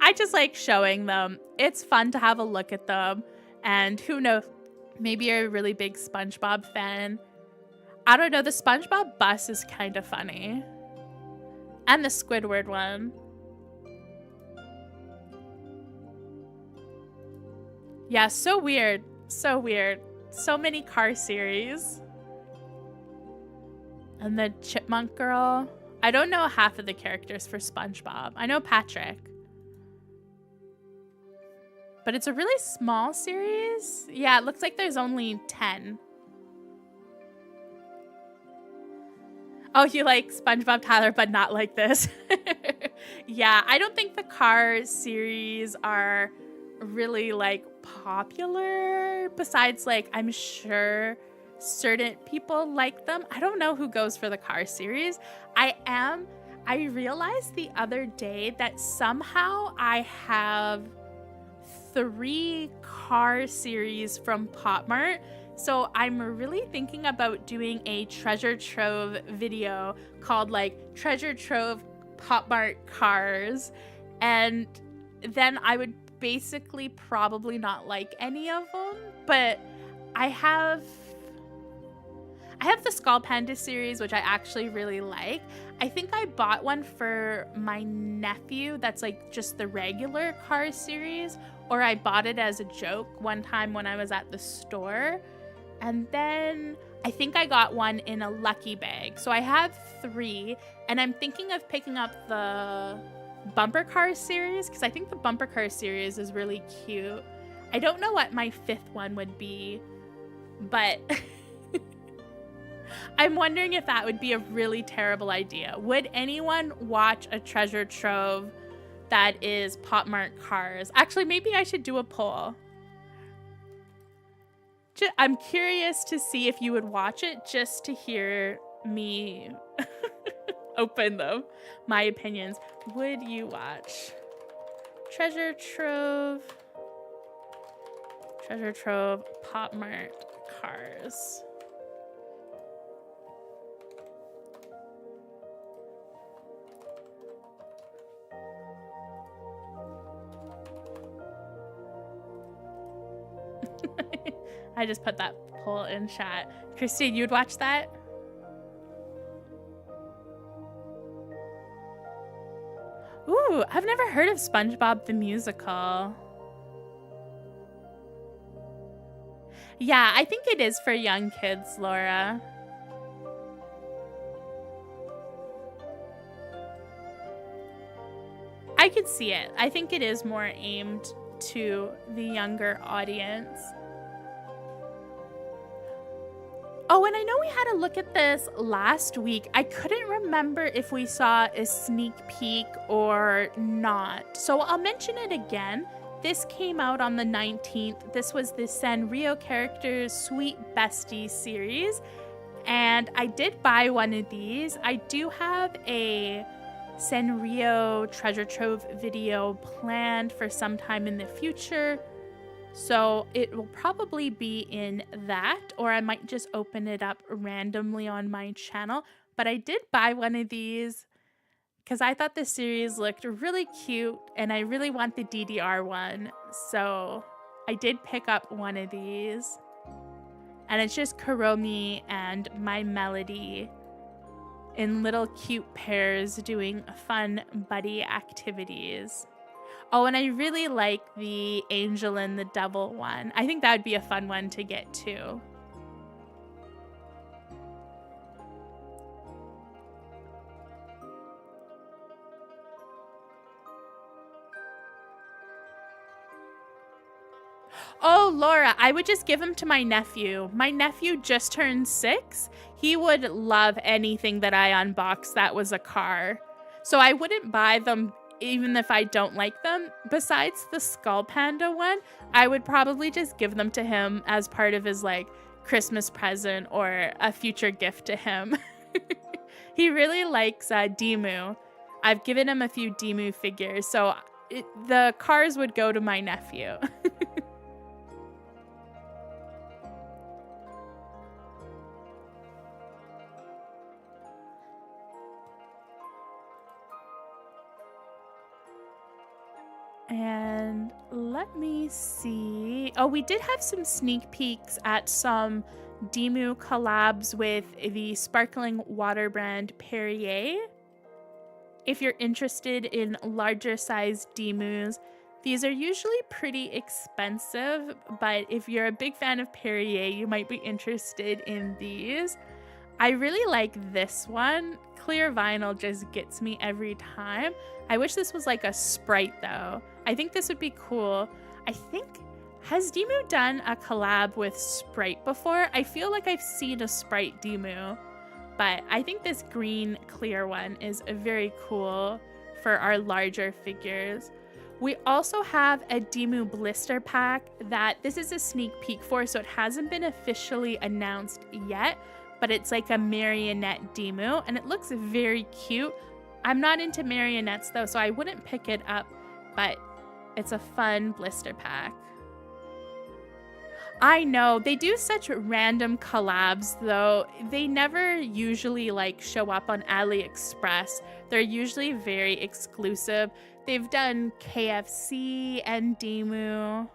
A: I just like showing them. It's fun to have a look at them. And who knows, maybe you're a really big SpongeBob fan. I don't know, the SpongeBob bus is kind of funny. And the Squidward one. Yeah, so weird. So weird. So many car series. And the Chipmunk Girl. I don't know half of the characters for SpongeBob. I know Patrick. But it's a really small series. Yeah, it looks like there's only 10. Oh, you like SpongeBob Tyler, but not like this. Yeah, I don't think the car series are really like popular. Besides, like, I'm sure certain people like them. I don't know who goes for the car series. I realized the other day that somehow I have 3 car series from Popmart. So I'm really thinking about doing a treasure trove video called like Treasure Trove Popmart Cars. And then I would basically probably not like any of them, but I have the Skull Panda series, which I actually really like. I think I bought one for my nephew that's like just the regular car series, or I bought it as a joke one time when I was at the store. And then I think I got one in a lucky bag. So I have 3, and I'm thinking of picking up the Bumper Car series because I think the Bumper Car series is really cute. I don't know what my 5th one would be, but I'm wondering if that would be a really terrible idea. Would anyone watch a treasure trove that is Popmart cars? Actually, maybe I should do a poll. I'm curious to see if you would watch it just to hear me open them. My opinions. Would you watch Treasure Trove Popmart cars? I just put that poll in chat. Christine, you'd watch that? Ooh, I've never heard of SpongeBob the Musical. Yeah, I think it is for young kids, Laura. I could see it. I think it is more aimed to the younger audience. Oh, and I know we had a look at this last week. I couldn't remember if we saw a sneak peek or not. So I'll mention it again. This came out on the 19th. This was the Sanrio Characters Sweet Bestie series. And I did buy one of these. I do have a Sanrio treasure trove video planned for sometime in the future. So it will probably be in that, or I might just open it up randomly on my channel. But I did buy one of these because I thought the series looked really cute and I really want the DDR one. So I did pick up one of these. And it's just Kuromi and my Melody in little cute pairs doing fun buddy activities. Oh, and I really like the Angel and the Devil one. I think that would be a fun one to get too. Oh, Laura, I would just give him to my nephew. My nephew just turned 6. He would love anything that I unbox that was a car. So I wouldn't buy them even if I don't like them. Besides the Skull Panda one, I would probably just give them to him as part of his like Christmas present or a future gift to him. He really likes Demu. I've given him a few Demu figures, so the cars would go to my nephew. And let me see. Oh, we did have some sneak peeks at some Demu collabs with the sparkling water brand Perrier. If you're interested in larger size Demus, these are usually pretty expensive, but if you're a big fan of Perrier, you might be interested in these. I really like this one. Clear vinyl just gets me every time. I wish this was like a Sprite though. I think this would be cool. I think, has Demu done a collab with Sprite before? I feel like I've seen a Sprite Demu, but I think this green clear one is very cool for our larger figures. We also have a Demu blister pack that this is a sneak peek for, so it hasn't been officially announced yet, but it's like a marionette Demu, and it looks very cute. I'm not into marionettes though, so I wouldn't pick it up, but it's a fun blister pack. I know, they do such random collabs though. They never usually like show up on AliExpress. They're usually very exclusive. They've done KFC and Demu.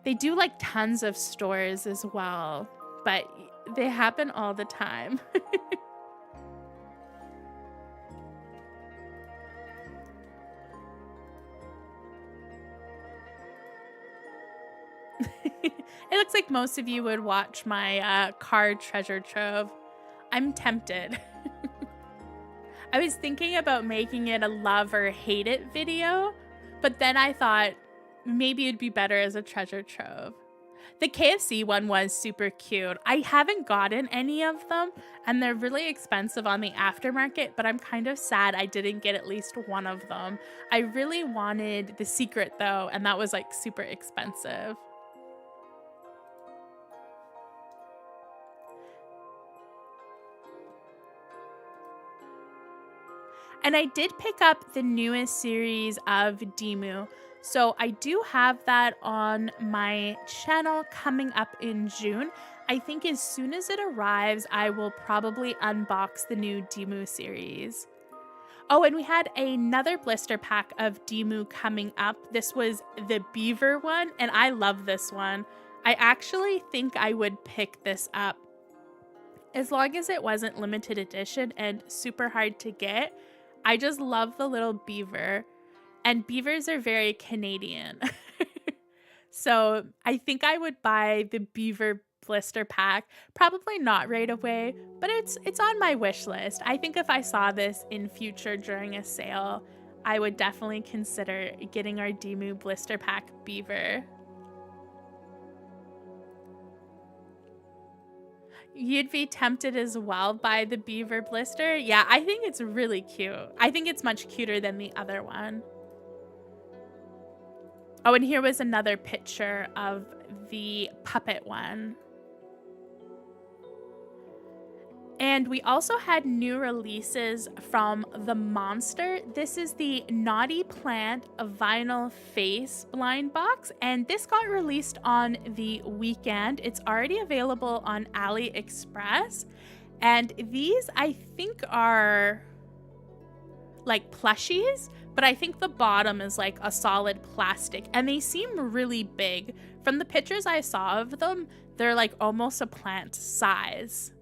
A: They do like tons of stores as well, but they happen all the time. It looks like most of you would watch my card treasure trove. I'm tempted. I was thinking about making it a love or hate it video, but then I thought maybe it'd be better as a treasure trove. The KFC one was super cute. I haven't gotten any of them, and they're really expensive on the aftermarket, but I'm kind of sad I didn't get at least one of them. I really wanted the secret though, and that was like super expensive. And I did pick up the newest series of Demu. So I do have that on my channel coming up in June. I think as soon as it arrives, I will probably unbox the new Demu series. Oh, and we had another blister pack of Demu coming up. This was the beaver one, and I love this one. I actually think I would pick this up. As long as it wasn't limited edition and super hard to get, I just love the little beaver. And beavers are very Canadian. So I think I would buy the beaver blister pack. Probably not right away, but it's on my wish list. I think if I saw this in future during a sale, I would definitely consider getting our Demu blister pack beaver. You'd be tempted as well by the beaver blister? Yeah, I think it's really cute. I think it's much cuter than the other one. Oh, and here was another picture of the puppet one. And we also had new releases from the Monster. This is the Naughty Plant vinyl face blind box, and this got released on the weekend. It's already available on AliExpress, and these I think are like plushies, but I think the bottom is like a solid plastic, and they seem really big. From the pictures I saw of them, they're like almost a plant size.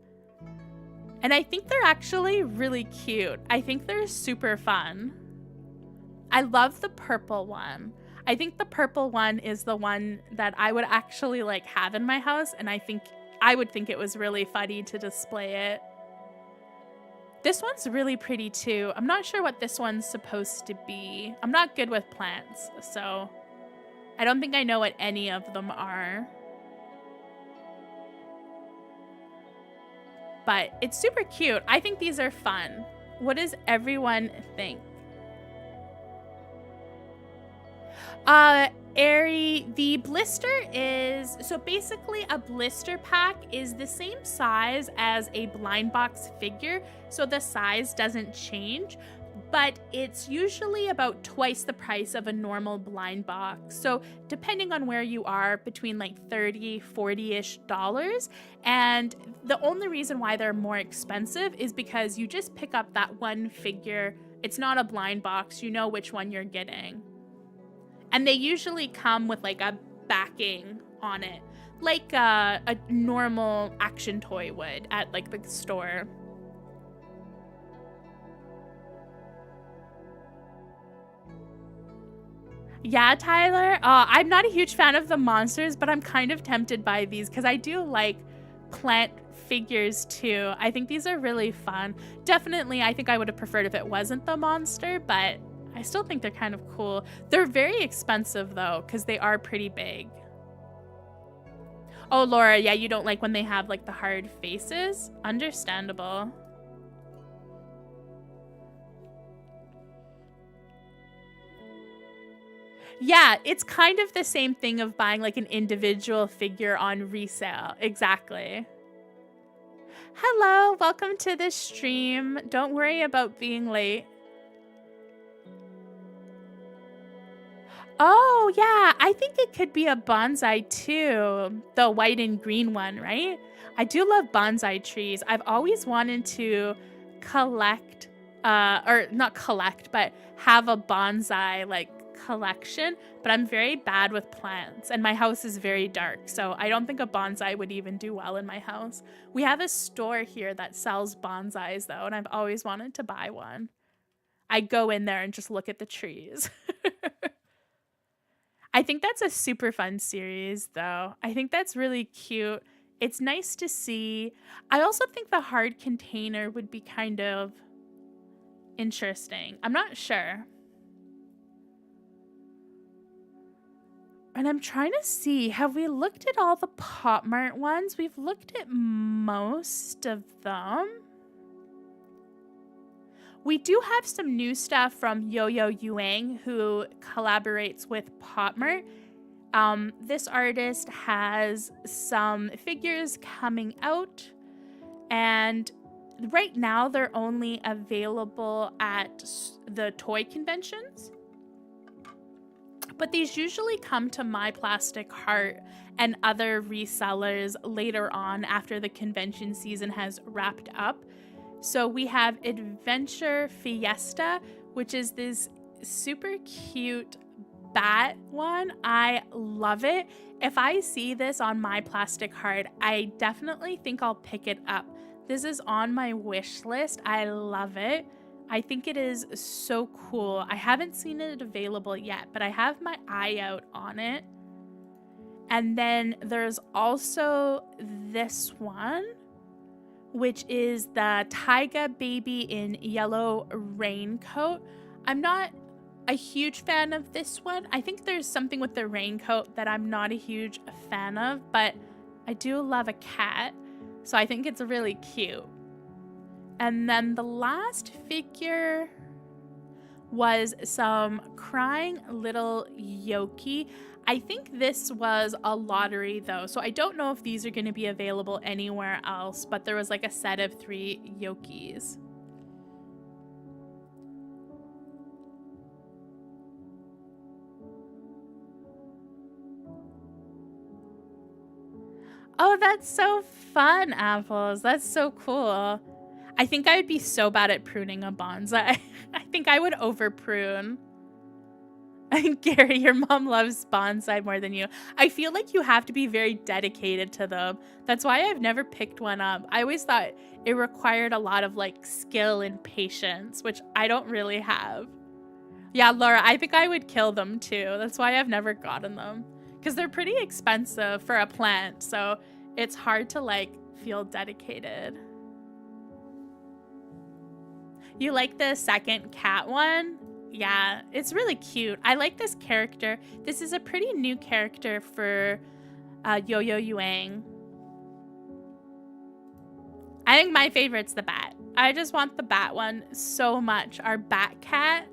A: And I think they're actually really cute. I think they're super fun. I love the purple one. I think the purple one is the one that I would actually like have in my house, and I would think it was really funny to display it. This one's really pretty too. I'm not sure what this one's supposed to be. I'm not good with plants, so I don't think I know what any of them are. But it's super cute. I think these are fun. What does everyone think? Airy, the blister is, so basically a blister pack is the same size as a blind box figure, so the size doesn't change, but it's usually about twice the price of a normal blind box. So depending on where you are, between like $30, $40-ish. And the only reason why they're more expensive is because you just pick up that one figure. It's not a blind box. You know which one you're getting. And they usually come with like a backing on it, like a normal action toy would at like the store. Yeah, Tyler. I'm not a huge fan of the monsters, but I'm kind of tempted by these because I do like plant figures too. I think these are really fun. Definitely, I think I would have preferred if it wasn't the monster, but I still think they're kind of cool. They're very expensive though, because they are pretty big. Oh, Laura, yeah, you don't like when they have like the hard faces? Understandable. Yeah, it's kind of the same thing of buying like an individual figure on resale. Exactly. Hello, welcome to the stream. Don't worry about being late. Oh, yeah, I think it could be a bonsai too. The white and green one, right? I do love bonsai trees. I've always wanted to collect, or not collect, but have a bonsai like collection, but I'm very bad with plants and my house is very dark, so I don't think a bonsai would even do well in my house. We have a store here that sells bonsais though, and I've always wanted to buy one. I go in there and just look at the trees. I think that's a super fun series though. I think that's really cute. It's nice to see. I also think the hard container would be kind of interesting. I'm not sure. And I'm trying to see, have we looked at all the Popmart ones? We've looked at most of them. We do have some new stuff from Yo-Yo Yuang, who collaborates with Popmart. This artist has some figures coming out, and right now they're only available at the toy conventions. But these usually come to My Plastic Heart and other resellers later on after the convention season has wrapped up. So we have Adventure Fiesta, which is this super cute bat one. I love it. If I see this on my plastic heart, I definitely think I'll pick it up. This is on my wish list. I love it. I think it is so cool. I haven't seen it available yet, but I have my eye out on it. And then there's also this one, which is the Taiga Baby in Yellow Raincoat. I'm not a huge fan of this one. I think there's something with the raincoat that I'm not a huge fan of, but I do love a cat, so I think it's really cute. And then the last figure was some crying little Yoki. I think this was a lottery though, so I don't know if these are going to be available anywhere else, but there was like a set of 3 Yokis. Oh, that's so fun, Apples. That's so cool. I think I would be so bad at pruning a bonsai. I think I would over prune. Gary, your mom loves bonsai more than you. I feel like you have to be very dedicated to them. That's why I've never picked one up. I always thought it required a lot of like skill and patience, which I don't really have. Yeah, Laura, I think I would kill them too. That's why I've never gotten them. Because they're pretty expensive for a plant, so it's hard to like feel dedicated. You like the second cat one? Yeah, it's really cute. I like this character. This is a pretty new character for Yo-Yo Yuang. I think my favorite's the bat. I just want the bat one so much. Our bat cat,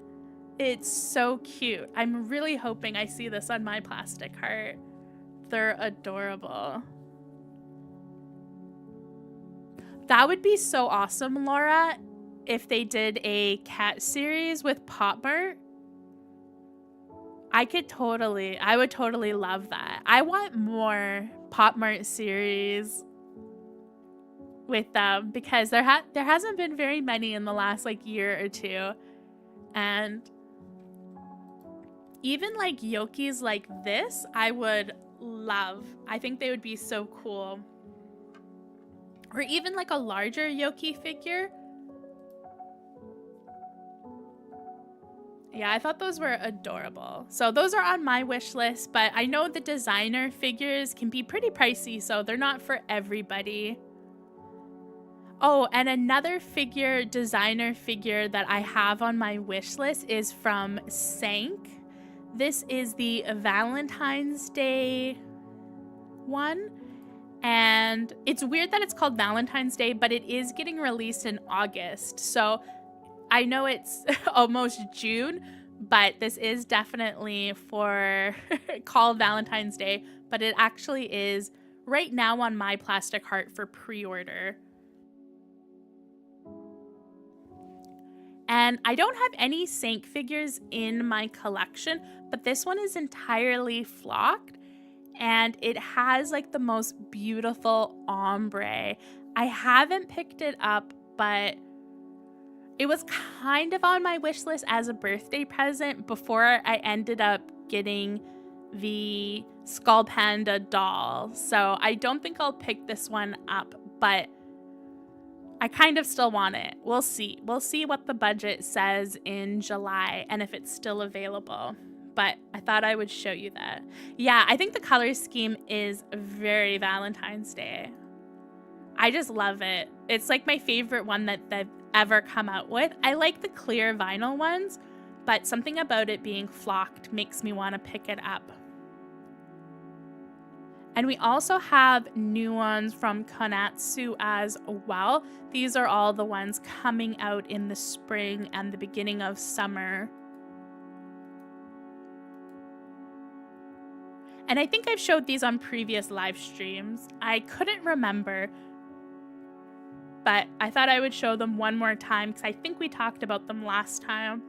A: it's so cute. I'm really hoping I see this on my plastic heart. They're adorable. That would be so awesome, Laura, if they did a cat series with Popmart. I would totally love that. I want more Popmart series with them because there hasn't been very many in the last like year or two. And even like Yokis like this, I would love. I think they would be so cool. Or even like a larger Yoki figure. Yeah, I thought those were adorable. So those are on my wish list, but I know the designer figures can be pretty pricey, so they're not for everybody. Oh, and another designer figure that I have on my wish list is from Sank. This is the Valentine's Day one. And it's weird that it's called Valentine's Day, but it is getting released in August. So I know it's almost June, but this is definitely for called Valentine's Day, but it actually is right now on my plastic heart for pre-order. And I don't have any Sank figures in my collection, but this one is entirely flocked and it has like the most beautiful ombre. I haven't picked it up, but it was kind of on my wish list as a birthday present before I ended up getting the Skull Panda doll. So I don't think I'll pick this one up, but I kind of still want it. We'll see. We'll see what the budget says in July and if it's still available. But I thought I would show you that. Yeah, I think the color scheme is very Valentine's Day. I just love it. It's like my favorite one that they've ever come out with. I like the clear vinyl ones, but something about it being flocked makes me want to pick it up. And we also have new ones from Konatsu as well. These are all the ones coming out in the spring and the beginning of summer. And I think I've showed these on previous live streams. I couldn't remember, but I thought I would show them one more time because I think we talked about them last time.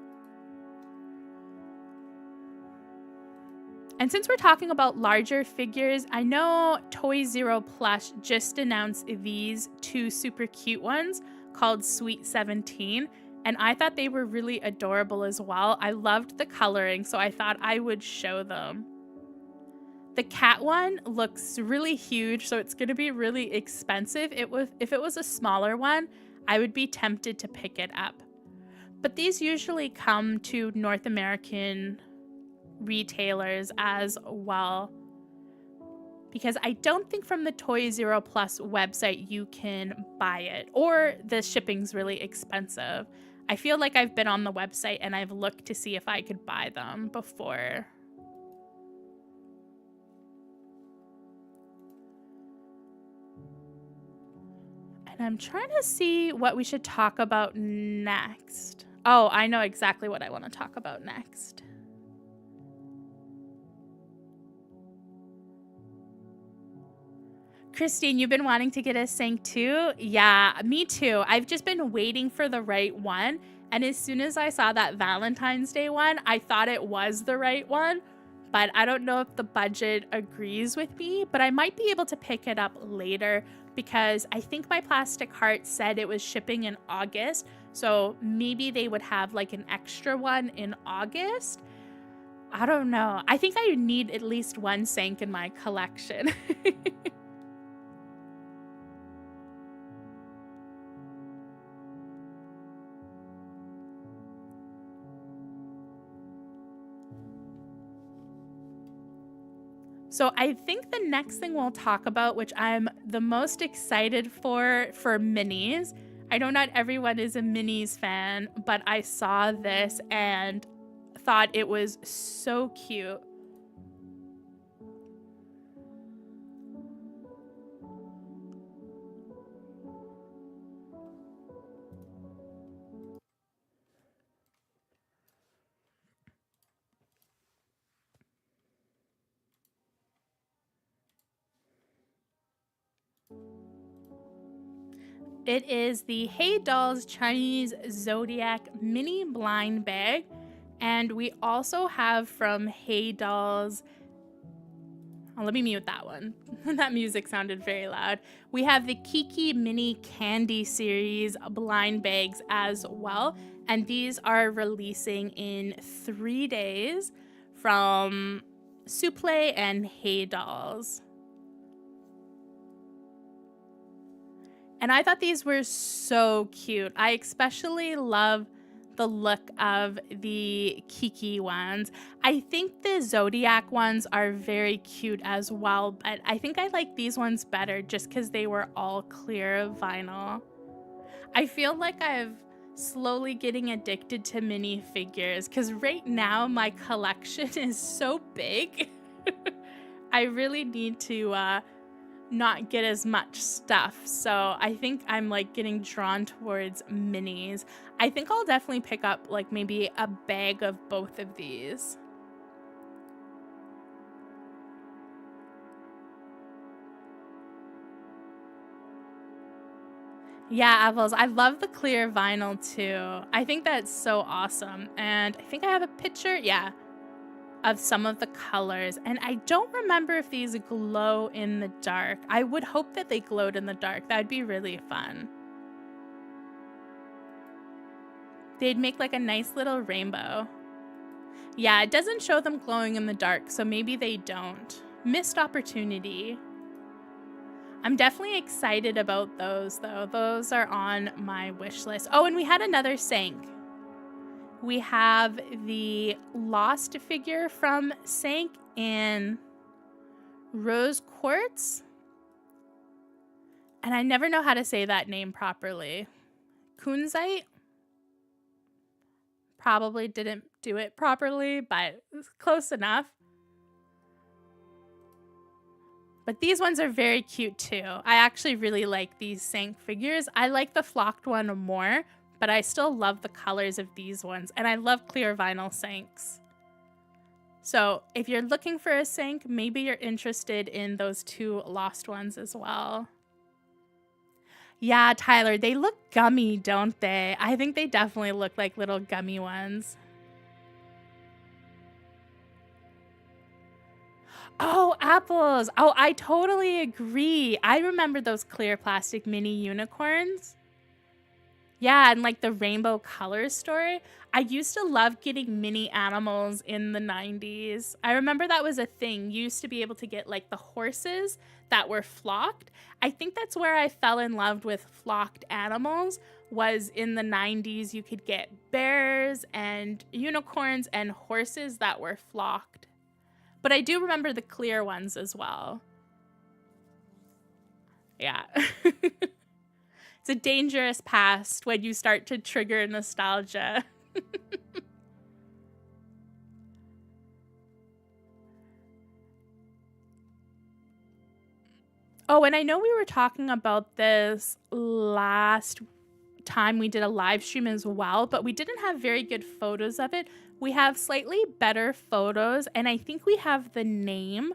A: And since we're talking about larger figures, I know Toy Zero Plush just announced these two super cute ones called Sweet 17, and I thought they were really adorable as well. I loved the coloring, so I thought I would show them. The cat one looks really huge, so it's going to be really expensive. If it was a smaller one, I would be tempted to pick it up. But these usually come to North American retailers as well, because I don't think from the Toy Zero Plus website you can buy it, or the shipping's really expensive. I feel like I've been on the website and I've looked to see if I could buy them before. And I'm trying to see what we should talk about next. Oh, I know exactly what I want to talk about next. Christine, you've been wanting to get a Sank too? Yeah, me too. I've just been waiting for the right one. And as soon as I saw that Valentine's Day one, I thought it was the right one. But I don't know if the budget agrees with me, but I might be able to pick it up later, because I think my Plastic Heart said it was shipping in August. So maybe they would have like an extra one in August. I don't know. I think I need at least one Sank in my collection. So I think the next thing we'll talk about, which I'm the most excited for minis. I know not everyone is a minis fan, but I saw this and thought it was so cute. It is the Hey Dolls Chinese Zodiac Mini Blind Bag. And we also have from Hey Dolls, oh, let me mute that one. That music sounded very loud. We have the Kiki Mini Candy Series blind bags as well. And these are releasing in 3 days from Souple and Hey Dolls. And I thought these were so cute. I especially love the look of the Kiki ones. I think the Zodiac ones are very cute as well, but I think I like these ones better just because they were all clear vinyl. I feel like I've slowly getting addicted to minifigures, because right now my collection is so big. I really need to not get as much stuff, so I think I'm like getting drawn towards minis. I think I'll definitely pick up like maybe a bag of both of these. Yeah, apples. I love the clear vinyl too. I think that's so awesome. And I think I have a picture, yeah, of some of the colors. And I don't remember if these glow in the dark. I would hope that they glowed in the dark. That'd be really fun. They'd make like a nice little rainbow. Yeah, it doesn't show them glowing in the dark, so maybe they don't. Missed opportunity. I'm definitely excited about those, though. Those are on my wish list. Oh, and we had another Sank. We have the Lost figure from Sank in Rose Quartz. And I never know how to say that name properly. Kunzite? Probably didn't do it properly, but close enough. But these ones are very cute too. I actually really like these Sank figures. I like the flocked one more, but I still love the colors of these ones. And I love clear vinyl Sanks. So if you're looking for a Sank, maybe you're interested in those two Lost ones as well. Yeah, Tyler, they look gummy, don't they? I think they definitely look like little gummy ones. Oh, apples. Oh, I totally agree. I remember those clear plastic mini unicorns. Yeah, and like the rainbow color story. I used to love getting mini animals in the 90s. I remember that was a thing. You used to be able to get like the horses that were flocked. I think that's where I fell in love with flocked animals, was in the 90s. You could get bears and unicorns and horses that were flocked. But I do remember the clear ones as well. Yeah. It's a dangerous past when you start to trigger nostalgia. Oh, and I know we were talking about this last time we did a live stream as well, but we didn't have very good photos of it. We have slightly better photos, and I think we have the name,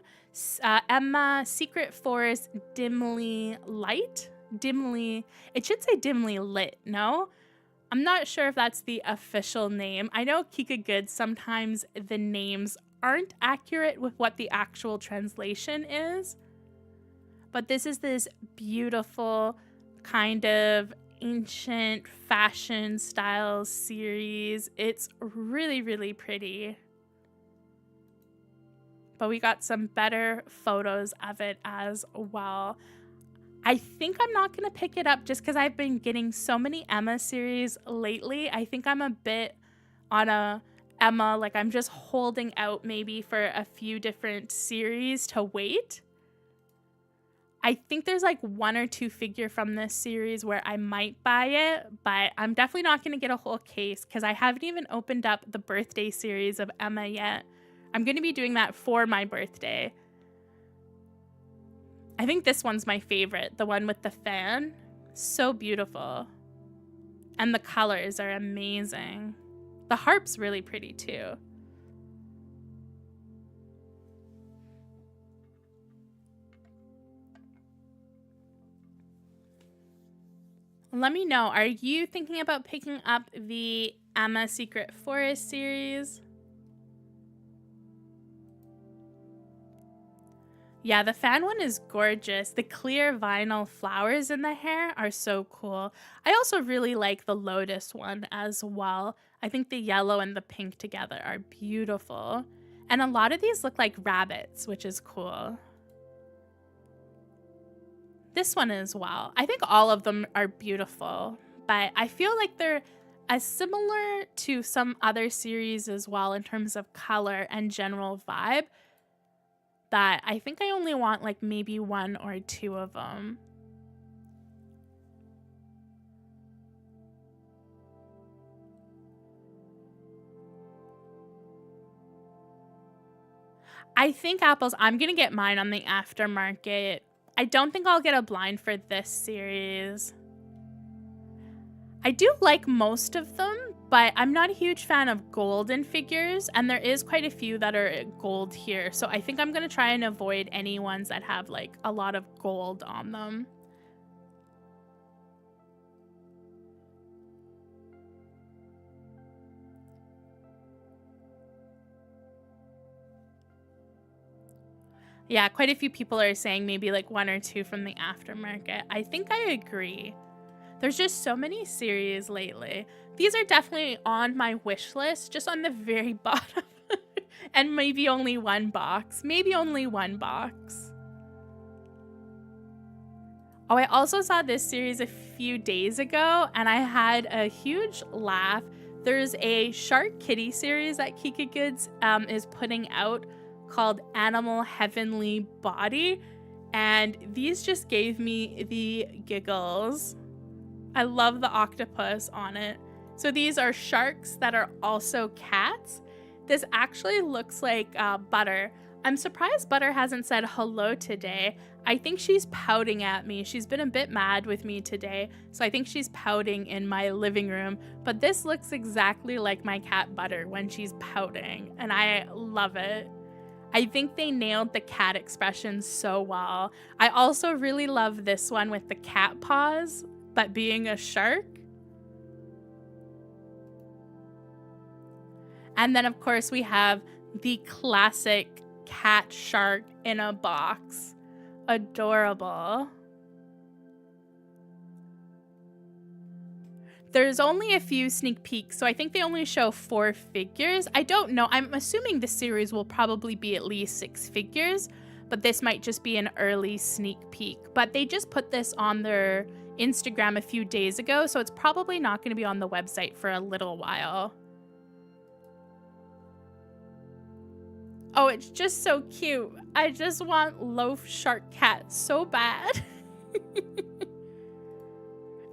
A: Emma Secret Forest Dimly Light. Dimly, it should say dimly lit, no? I'm not sure if that's the official name. I know Kika Good, sometimes the names aren't accurate with what the actual translation is. But this is this beautiful kind of ancient fashion style series. It's really, really pretty. But we got some better photos of it as well. I think I'm not going to pick it up just because I've been getting so many Emma series lately. I think I'm a bit on a Emma, like I'm just holding out maybe for a few different series to wait. I think there's like one or two figure from this series where I might buy it, but I'm definitely not going to get a whole case because I haven't even opened up the birthday series of Emma yet. I'm going to be doing that for my birthday. I think this one's my favorite, the one with the fan. So beautiful. And the colors are amazing. The harp's really pretty too. Let me know, are you thinking about picking up the Emma Secret Forest series? Yeah, the fan one is gorgeous. The clear vinyl flowers in the hair are so cool. I also really like the lotus one as well. I think the yellow and the pink together are beautiful. And a lot of these look like rabbits, which is cool. This one as well. I think all of them are beautiful, but I feel like they're as similar to some other series as well in terms of color and general vibe, that I think I only want like maybe one or two of them. I think apples, I'm gonna get mine on the aftermarket. I don't think I'll get a blind for this series. I do like most of them, but I'm not a huge fan of golden figures, and there is quite a few that are gold here. So I think I'm going to try and avoid any ones that have like a lot of gold on them. Yeah, quite a few people are saying maybe like one or two from the aftermarket. I think I agree. There's just so many series lately. These are definitely on my wish list, just on the very bottom. And maybe only one box. Maybe only one box. Oh, I also saw this series a few days ago, and I had a huge laugh. There's a Shark Kitty series that Kika Goods is putting out called Animal Heavenly Body, and these just gave me the giggles. I love the octopus on it. So these are sharks that are also cats. This actually looks like Butter. I'm surprised Butter hasn't said hello today. I think she's pouting at me. She's been a bit mad with me today, so I think she's pouting in my living room. But this looks exactly like my cat Butter when she's pouting, and I love it. I think they nailed the cat expression so well. I also really love this one with the cat paws, but being a shark. And then, of course, we have the classic cat shark in a box. Adorable. There's only a few sneak peeks, so I think they only show 4 figures. I don't know. I'm assuming the series will probably be at least 6 figures, but this might just be an early sneak peek. But they just put this on their Instagram a few days ago, so it's probably not going to be on the website for a little while. Oh, it's just so cute. I just want Loaf Shark Cat so bad.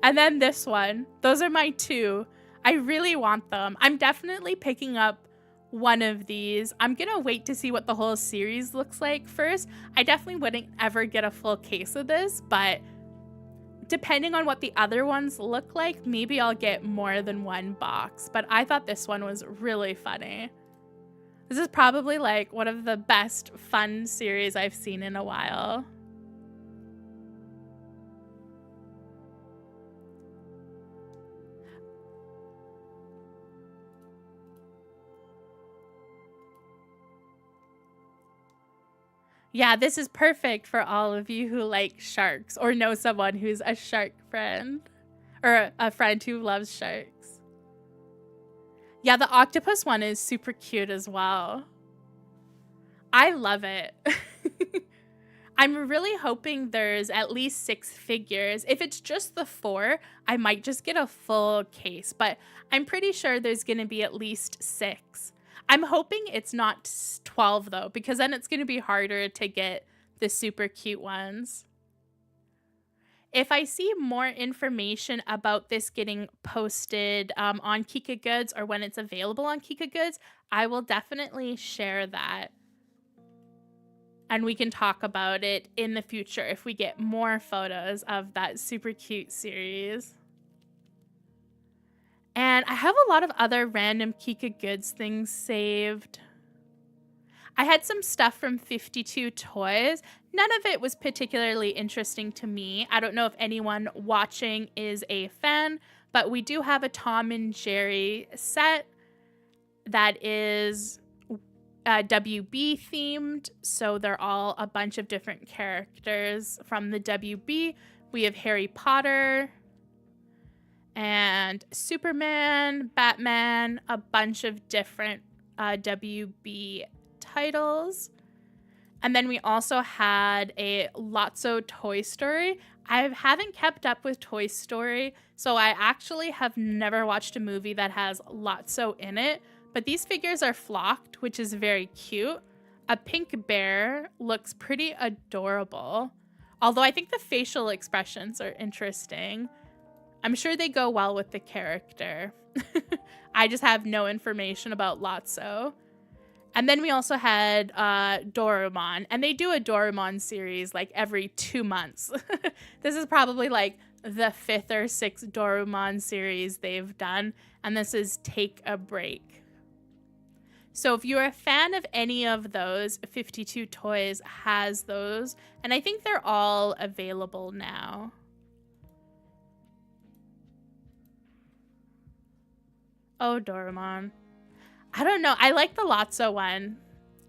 A: And then this one. Those are my 2. I really want them. I'm definitely picking up one of these. I'm gonna wait to see what the whole series looks like first. I definitely wouldn't ever get a full case of this, but depending on what the other ones look like, maybe I'll get more than one box. But I thought this one was really funny. This is probably like one of the best fun series I've seen in a while. Yeah, this is perfect for all of you who like sharks or know someone who's a shark friend or a friend who loves sharks. Yeah, the octopus one is super cute as well. I love it. I'm really hoping there's at least 6 figures. If it's just the 4, I might just get a full case, but I'm pretty sure there's going to be at least 6. I'm hoping it's not 12 though, because then it's going to be harder to get the super cute ones. If I see more information about this getting posted on Kika Goods or when it's available on Kika Goods, I will definitely share that. And we can talk about it in the future if we get more photos of that super cute series. And I have a lot of other random Kika Goods things saved. I had some stuff from 52 Toys. None of it was particularly interesting to me. I don't know if anyone watching is a fan, but we do have a Tom and Jerry set that is WB themed. So they're all a bunch of different characters from the WB. We have Harry Potter and Superman, Batman, a bunch of different WB titles. And then we also had a Lotso Toy Story. I haven't kept up with Toy Story, so I actually have never watched a movie that has Lotso in it. But these figures are flocked, which is very cute. A pink bear looks pretty adorable. Although I think the facial expressions are interesting. I'm sure they go well with the character. I just have no information about Lotso. And then we also had Doraemon. And they do a Doraemon series like every 2 months. This is probably like the 5th or 6th Doraemon series they've done. And this is Take a Break. So if you're a fan of any of those, 52 Toys has those. And I think they're all available now. Oh, Doraemon. I don't know. I like the Lotso one.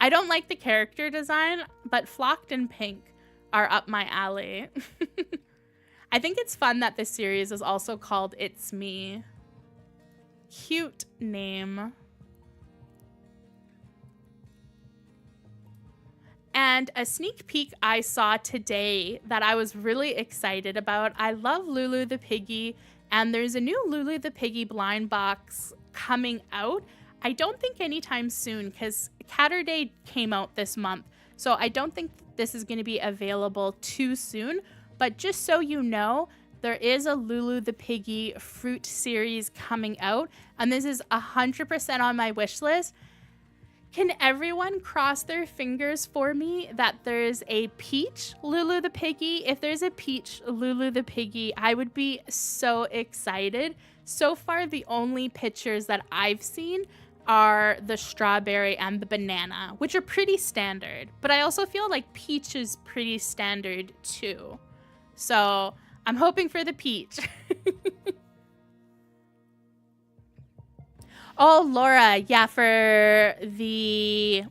A: I don't like the character design, but flocked and pink are up my alley. I think it's fun that this series is also called It's Me. Cute name. And a sneak peek I saw today that I was really excited about. I love Lulu the Piggy, and there's a new Lulu the Piggy blind box coming out. I don't think anytime soon because Catterday came out this month. So I don't think this is going to be available too soon. But just so you know, there is a Lulu the Piggy fruit series coming out. And this is 100% on my wish list. Can everyone cross their fingers for me that there's a peach Lulu the Piggy? If there's a peach Lulu the Piggy, I would be so excited. So far, the only pictures that I've seen are the strawberry and the banana, which are pretty standard. But I also feel like peach is pretty standard too. So I'm hoping for the peach. Oh, Laura, yeah, for the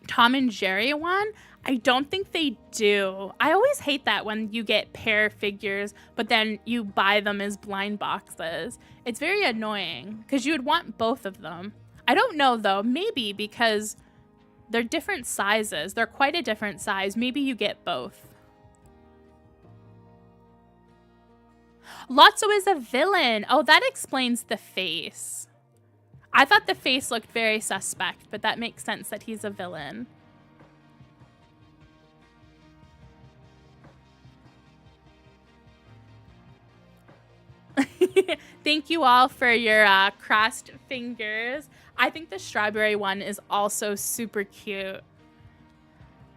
A: Tom and Jerry one, I don't think they do. I always hate that when you get pair figures, but then you buy them as blind boxes. It's very annoying because you would want both of them. I don't know though, maybe because they're different sizes. They're quite a different size. Maybe you get both. Lotso is a villain. Oh, that explains the face. I thought the face looked very suspect, but that makes sense that he's a villain. Thank you all for your crossed fingers. I think the strawberry one is also super cute.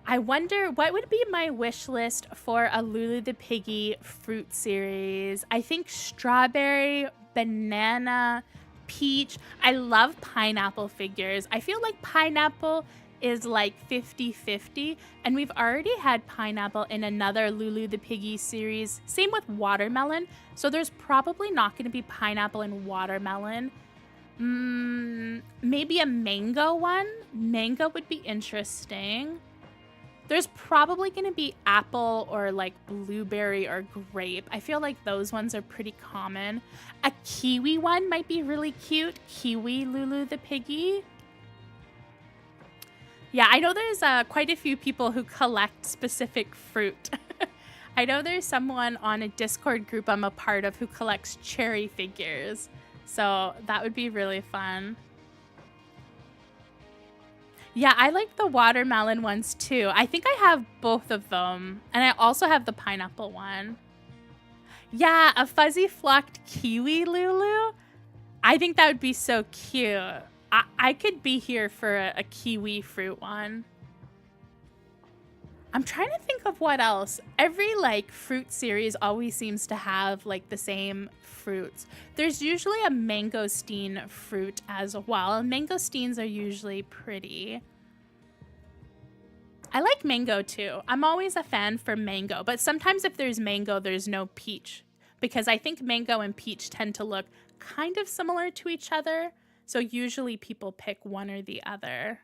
A: I wonder what would be my wish list for a Lulu the Piggy fruit series. I think strawberry, banana, peach. I love pineapple figures. I feel like pineapple is like 50-50, and we've already had pineapple in another Lulu the Piggy series. Same with watermelon, so there's probably not going to be pineapple and watermelon. Maybe a mango one. Mango would be interesting. There's probably going to be apple or like blueberry or grape. I feel like those ones are pretty common. A kiwi one might be really cute. Kiwi Lulu the Piggy. Yeah, I know there's quite a few people who collect specific fruit. I know there's someone on a Discord group I'm a part of who collects cherry figures. So that would be really fun. Yeah, I like the watermelon ones too. I think I have both of them. And I also have the pineapple one. Yeah, a fuzzy flocked kiwi Lulu. I think that would be so cute. I could be here for a kiwi fruit one. I'm trying to think of what else. Every like fruit series always seems to have like the same fruits. There's usually a mangosteen fruit as well. Mangosteens are usually pretty. I like mango too. I'm always a fan for mango, but sometimes if there's mango, there's no peach, because I think mango and peach tend to look kind of similar to each other. So usually people pick one or the other.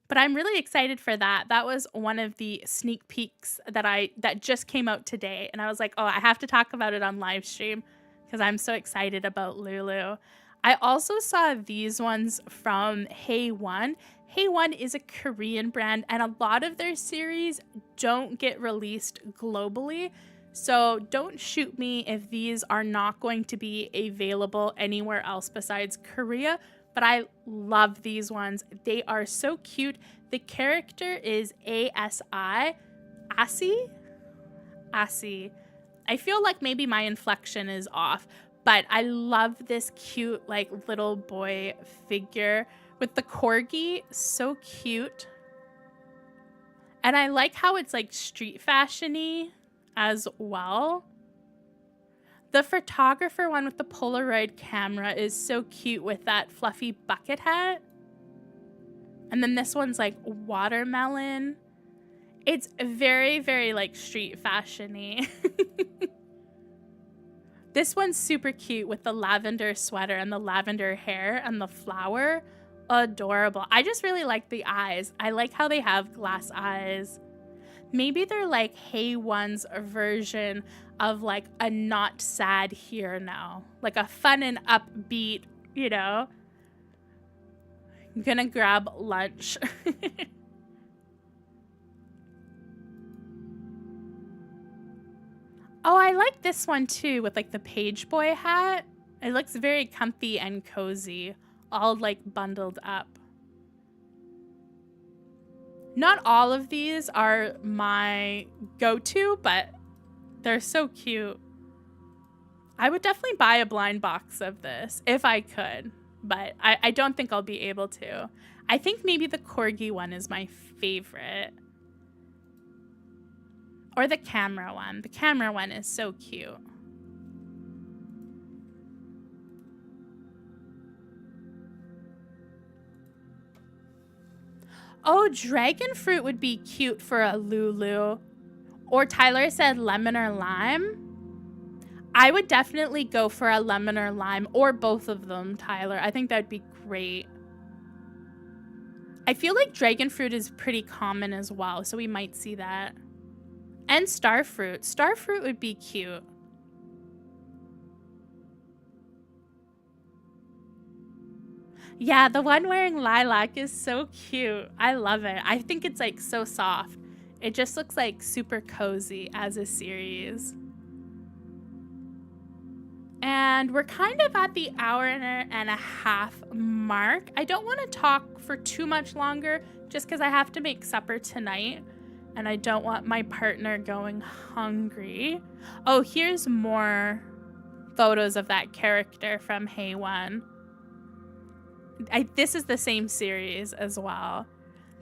A: But I'm really excited for that. That was one of the sneak peeks that just came out today. And I was like, oh, I have to talk about it on live stream because I'm so excited about Lulu. I also saw these ones from f.un. f.un is a Korean brand, and a lot of their series don't get released globally. So don't shoot me if these are not going to be available anywhere else besides Korea. But I love these ones. They are so cute. The character is ASI. Asi. I feel like maybe my inflection is off, but I love this cute like little boy figure with the corgi. So cute. And I like how it's like street fashion-y as well. The photographer one with the Polaroid camera is so cute with that fluffy bucket hat. And then this one's like watermelon. It's very, very like street fashion-y. This one's super cute with the lavender sweater and the lavender hair and the flower. Adorable. I just really like the eyes. I like how they have glass eyes. Maybe they're like f.un's version of like a not sad here now. Like a fun and upbeat, you know. I'm gonna grab lunch. Oh, I like this one too with like the page boy hat. It looks very comfy and cozy, all like bundled up. Not all of these are my go-to, but they're so cute. I would definitely buy a blind box of this if I could, but I don't think I'll be able to. I think maybe the corgi one is my favorite. Or the camera one. The camera one is so cute. Oh, dragon fruit would be cute for a Lulu. Or Tyler said lemon or lime. I would definitely go for a lemon or lime, or both of them, Tyler. I think that'd be great. I feel like dragon fruit is pretty common as well, so we might see that. And star fruit. Star fruit would be cute. Yeah, the one wearing lilac is so cute. I love it. I think it's like so soft. It just looks like super cozy as a series. And we're kind of at the hour and a half mark. I don't want to talk for too much longer just because I have to make supper tonight. And I don't want my partner going hungry. Oh, here's more photos of that character from f.un. This is the same series as well.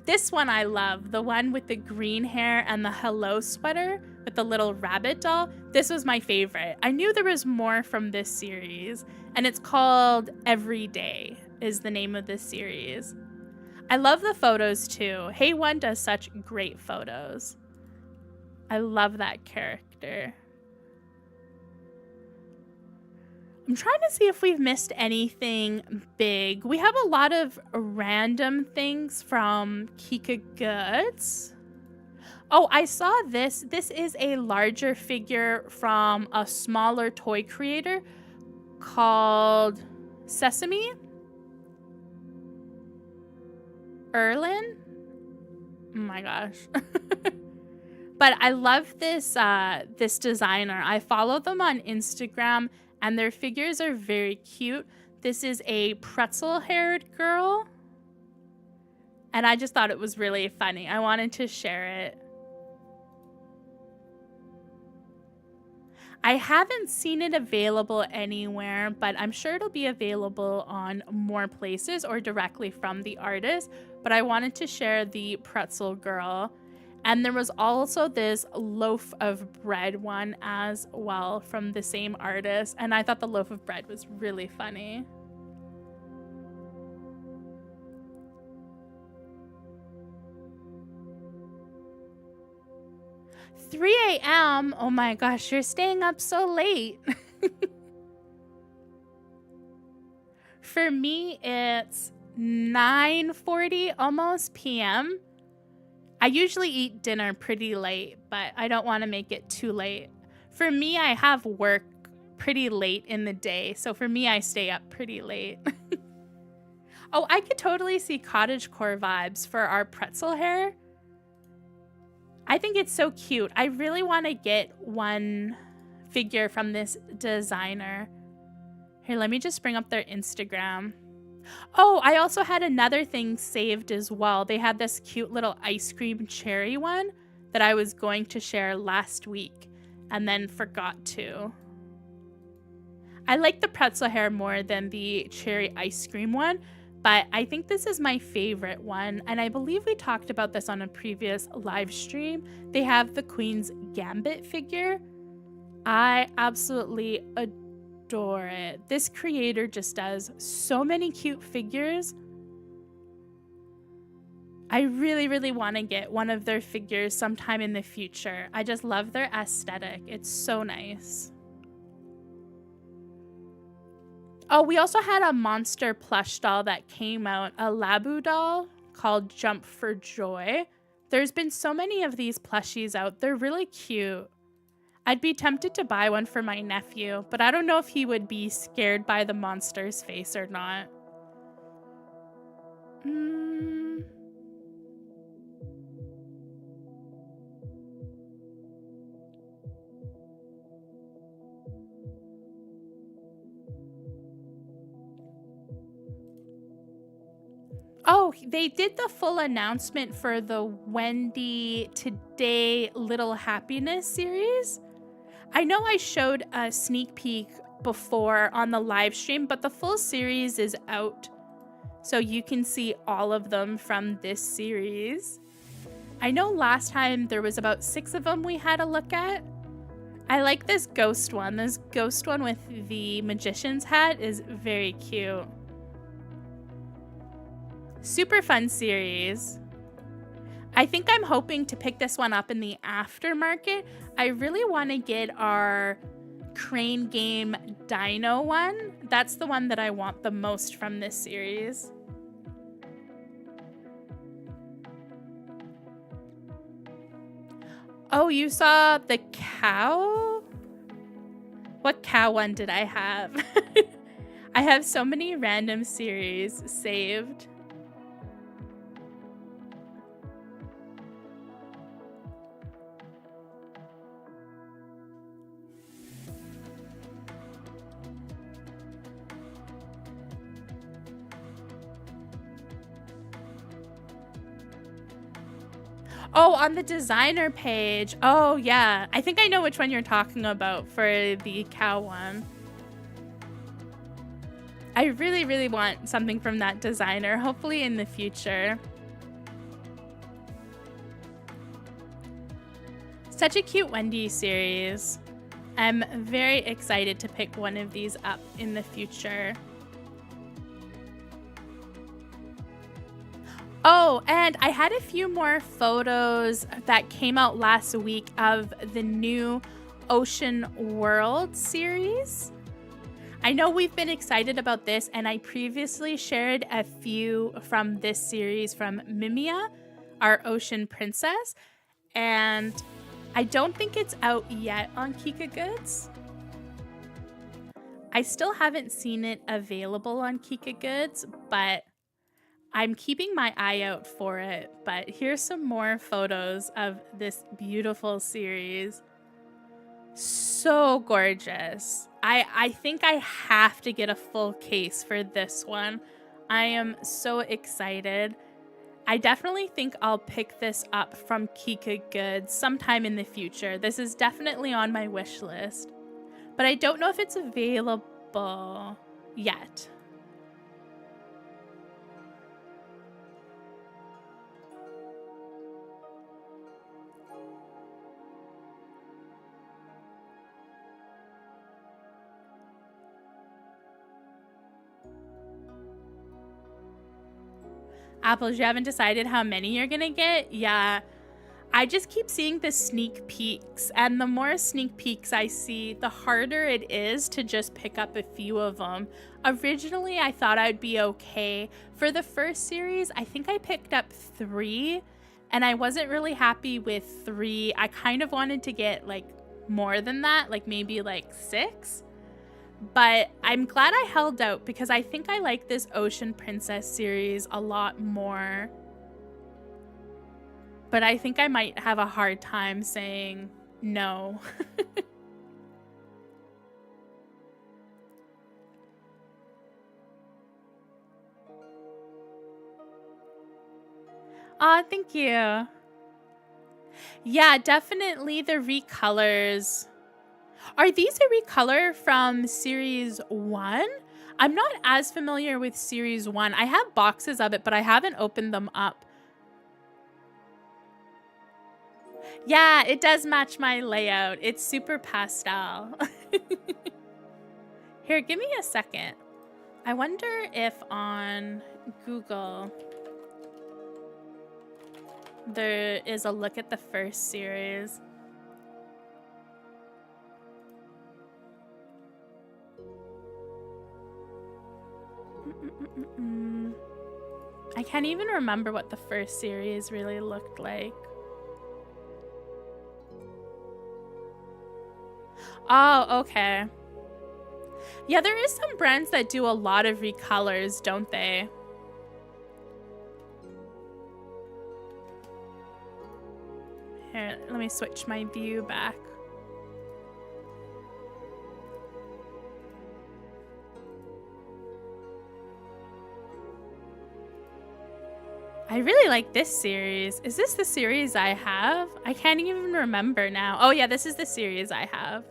A: This one I love, the one with the green hair and the hello sweater with the little rabbit doll. This was my favorite. I knew there was more from this series, and it's called Everyday is the name of this series. I love the photos too. f.un does such great photos. I love that character. I'm trying to see if we've missed anything big. We have a lot of random things from Kika Goods. Oh, I saw this. This is a larger figure from a smaller toy creator called Sesame. Erlin? Oh my gosh. But I love this this designer. I follow them on Instagram and their figures are very cute. This is a pretzel-haired girl. And I just thought it was really funny. I wanted to share it. I haven't seen it available anywhere, but I'm sure it'll be available on more places or directly from the artist. But I wanted to share the pretzel girl. And there was also this loaf of bread one as well from the same artist. And I thought the loaf of bread was really funny. "3 a.m. Oh my gosh, you're staying up so late." For me, it's 9:40 almost p.m. I usually eat dinner pretty late, but I don't want to make it too late. For me, I have work pretty late in the day, so for me, I stay up pretty late. Oh, I could totally see cottagecore vibes for our pretzel hair. I think it's so cute. I really want to get one figure from this designer. Here, let me just bring up their Instagram. Oh, I also had another thing saved as well. They had this cute little ice cream cherry one that I was going to share last week and then forgot to. I like the pretzel hair more than the cherry ice cream one, but I think this is my favorite one. And I believe we talked about this on a previous live stream. They have the Queen's Gambit figure. I absolutely adore it. This creator just does so many cute figures. I really, really want to get one of their figures sometime in the future. I just love their aesthetic. It's so nice. Oh, we also had a monster plush doll that came out, a Labu doll called Jump for Joy. There's been so many of these plushies out. They're really cute. I'd be tempted to buy one for my nephew, but I don't know if he would be scared by the monster's face or not. Oh, they did the full announcement for the Wendy Today Little Happiness series. I know I showed a sneak peek before on the live stream, but the full series is out. So you can see all of them from this series. I know last time there was about 6 of them we had a look at. I like this ghost one. This ghost one with the magician's hat is very cute. Super fun series. I think I'm hoping to pick this one up in the aftermarket. I really want to get our Crane Game Dino one. That's the one that I want the most from this series. Oh, you saw the cow? What cow one did I have? I have so many random series saved. Oh, on the designer page. Oh, yeah. I think I know which one you're talking about for the cow one. I really, really want something from that designer, hopefully in the future. Such a cute Wendy series. I'm very excited to pick one of these up in the future. Oh, and I had a few more photos that came out last week of the new Ocean World series. I know we've been excited about this, and I previously shared a few from this series from Mimia, our ocean princess, and I don't think it's out yet on Kika Goods. I still haven't seen it available on Kika Goods, but I'm keeping my eye out for it. But here's some more photos of this beautiful series. So gorgeous. I think I have to get a full case for this one. I am so excited. I definitely think I'll pick this up from Kika Goods sometime in the future. This is definitely on my wish list, but I don't know if it's available yet. Apples, you haven't decided how many you're gonna get? Yeah, I just keep seeing the sneak peeks, and the more sneak peeks I see, the harder it is to just pick up a few of them. Originally, I thought I'd be okay. For the first series, I think I picked up 3, and I wasn't really happy with 3. I kind of wanted to get like more than that, like maybe like 6. But I'm glad I held out because I think I like this Ocean Princess series a lot more. But I think I might have a hard time saying no. Aw, thank you. Yeah, definitely the recolors. Are these a recolor from Series 1? I'm not as familiar with Series 1. I have boxes of it, but I haven't opened them up. Yeah, it does match my layout. It's super pastel. Here, give me a second. I wonder if on Google there is a look at the first series. I can't even remember what the first series really looked like. Oh, okay. Yeah, there is some brands that do a lot of recolors, don't they? Here, let me switch my view back. I really like this series. Is this the series I have? I can't even remember now. Oh yeah, this is the series I have.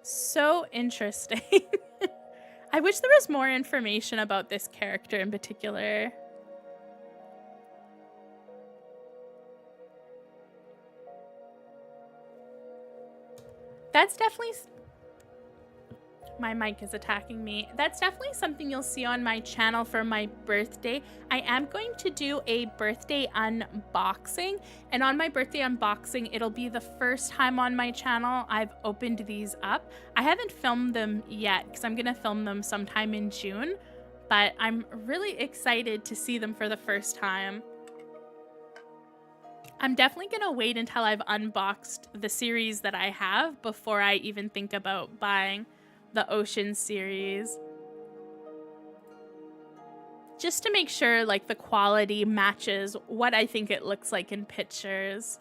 A: So interesting. I wish there was more information about this character in particular. That's definitely... My mic is attacking me. That's definitely something you'll see on my channel for my birthday. I am going to do a birthday unboxing, and on my birthday unboxing, it'll be the first time on my channel I've opened these up. I haven't filmed them yet because I'm gonna film them sometime in June, but I'm really excited to see them for the first time. I'm definitely going to wait until I've unboxed the series that I have before I even think about buying the Ocean series. Just to make sure like the quality matches what I think it looks like in pictures.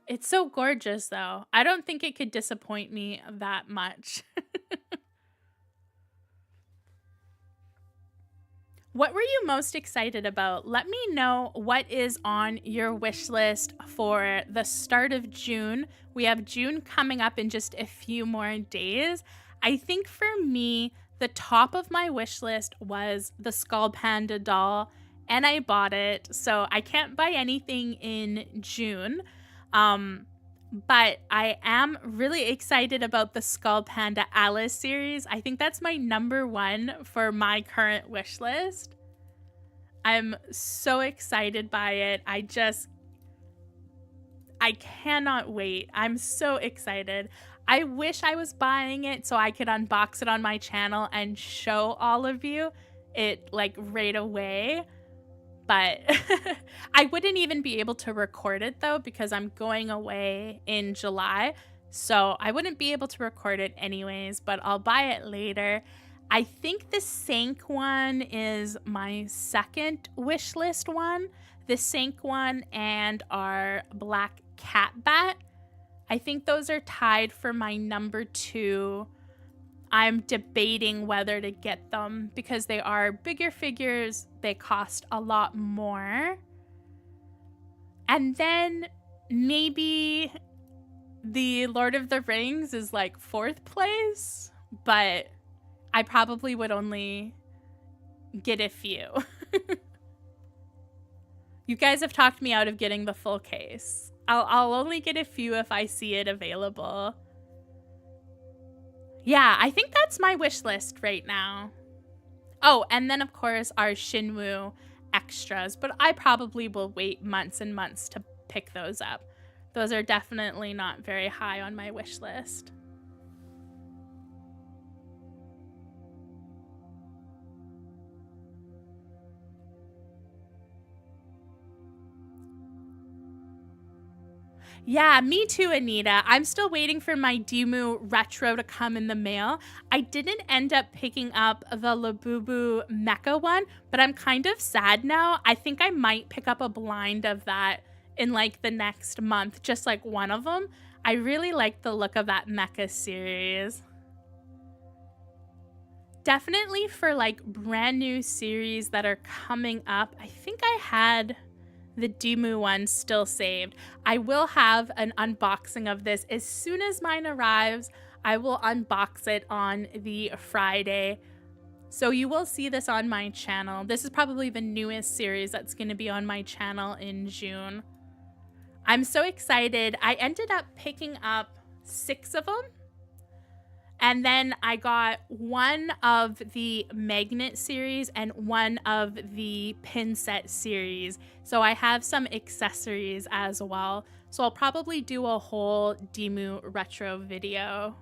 A: It's so gorgeous though. I don't think it could disappoint me that much. What were you most excited about? Let me know what is on your wish list for the start of June. We have June coming up in just a few more days. I think for me, the top of my wish list was the Skull Panda doll, and I bought it. So I can't buy anything in June. But I am really excited about the Skull Panda Alice series. I think that's my #1 for my current wish list. I'm so excited by it. I cannot wait. I'm so excited. I wish I was buying it so I could unbox it on my channel and show all of you it like right away. But I wouldn't even be able to record it though because I'm going away in July. So I wouldn't be able to record it anyways, but I'll buy it later. I think the Sank one is my second wish list one. The Sank one and our black cat bat. I think those are tied for my #2. I'm debating whether to get them because they are bigger figures. They cost a lot more. And then maybe the Lord of the Rings is like 4th place, but I probably would only get a few. You guys have talked me out of getting the full case. I'll only get a few if I see it available. Yeah, I think that's my wish list right now. Oh, and then of course our Shinwoo extras, but I probably will wait months and months to pick those up. Those are definitely not very high on my wish list. Yeah, me too, Anita. I'm still waiting for my Demu Retro to come in the mail. I didn't end up picking up the Labubu Mecha one, but I'm kind of sad now. I think I might pick up a blind of that in like the next month, just like one of them. I really like the look of that Mecha series. Definitely for like brand new series that are coming up, I think I had the Demu one still saved. I will have an unboxing of this as soon as mine arrives. I will unbox it on the Friday. So you will see this on my channel. This is probably the newest series that's going to be on my channel in June. I'm so excited. I ended up picking up 6 of them. And then I got one of the magnet series and one of the pin set series. So I have some accessories as well. So I'll probably do a whole Demu retro video.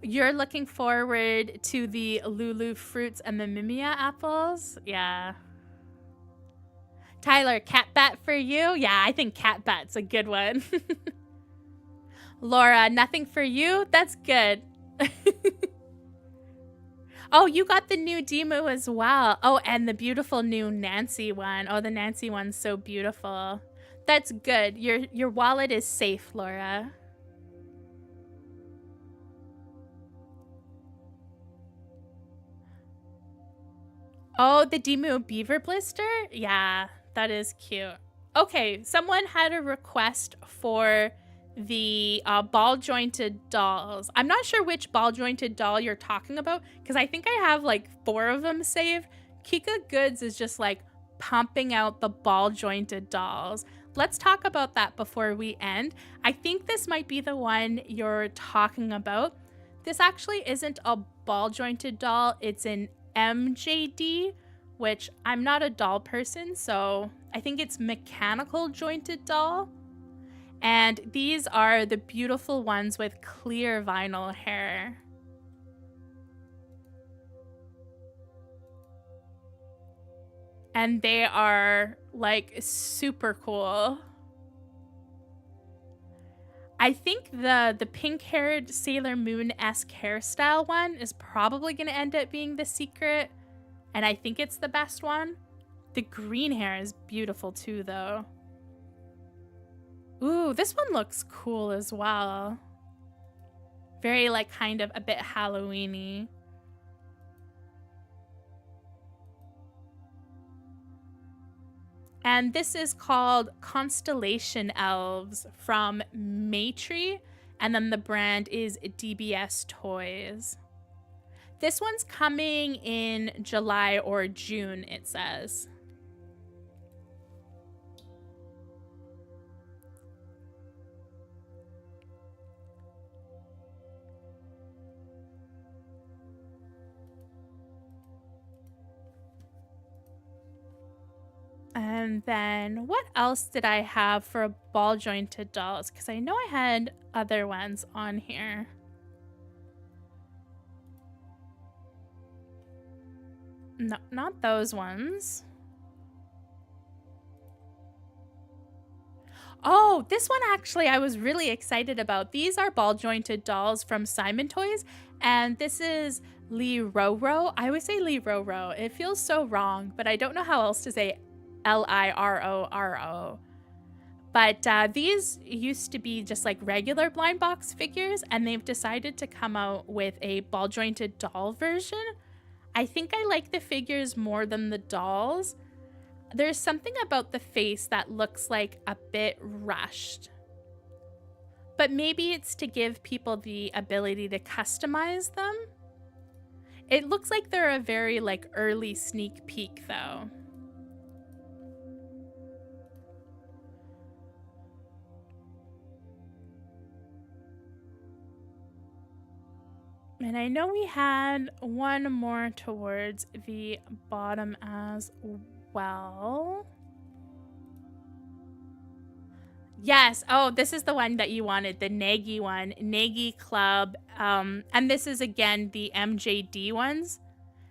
A: You're looking forward to the Lulu fruits and the Mimia apples? Yeah. Tyler, cat bat for you? Yeah, I think cat bat's a good one. Laura, nothing for you? That's good. Oh, you got the new Demu as well. Oh, and the beautiful new Nancy one. Oh, the Nancy one's so beautiful. That's good. Your wallet is safe, Laura. Oh, the Demu beaver blister? Yeah, that is cute. Okay, someone had a request for the ball jointed dolls. I'm not sure which ball jointed doll you're talking about because I think I have like 4 of them saved. Kika Goods is just like pumping out the ball jointed dolls. Let's talk about that before we end. I think this might be the one you're talking about. This actually isn't a ball jointed doll. It's an MJD, which I'm not a doll person, so I think it's mechanical jointed doll. And these are the beautiful ones with clear vinyl hair. And they are like super cool. I think the pink-haired Sailor Moon-esque hairstyle one is probably going to end up being the secret. And I think it's the best one. The green hair is beautiful too, though. Ooh, this one looks cool as well. Very, like, kind of a bit Halloween-y. And this is called Constellation Elves from Maytree. And then the brand is DBS Toys. This one's coming in July or June, it says. And then what else did I have for ball jointed dolls? Because I know I had other ones on here. No, not those ones. Oh, this one actually I was really excited about. These are ball jointed dolls from Simon Toys. And this is Lee Roro. I always say Lee Roro. It feels so wrong, but I don't know how else to say Liroro. But these used to be just like regular blind box figures, and they've decided to come out with a ball jointed doll version. I think I like the figures more than the dolls. There's something about the face that looks like a bit rushed. But maybe it's to give people the ability to customize them. It looks like they're a very like early sneak peek though. And I know we had one more towards the bottom as well. Yes. Oh, this is the one that you wanted, the Nagy one, Nagy Club. And this is again the MJD ones.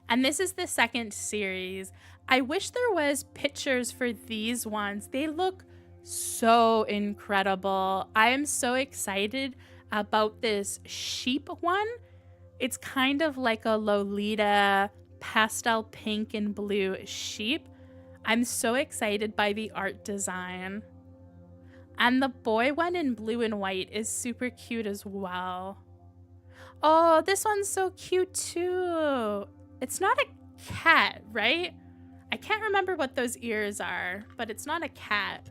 A: And this is the second series. I wish there was pictures for these ones. They look so incredible. I am so excited about this sheep one. It's kind of like a Lolita pastel pink and blue sheep. I'm so excited by the art design. And the boy one in blue and white is super cute as well. Oh, this one's so cute too. It's not a cat, right? I can't remember what those ears are, but it's not a cat.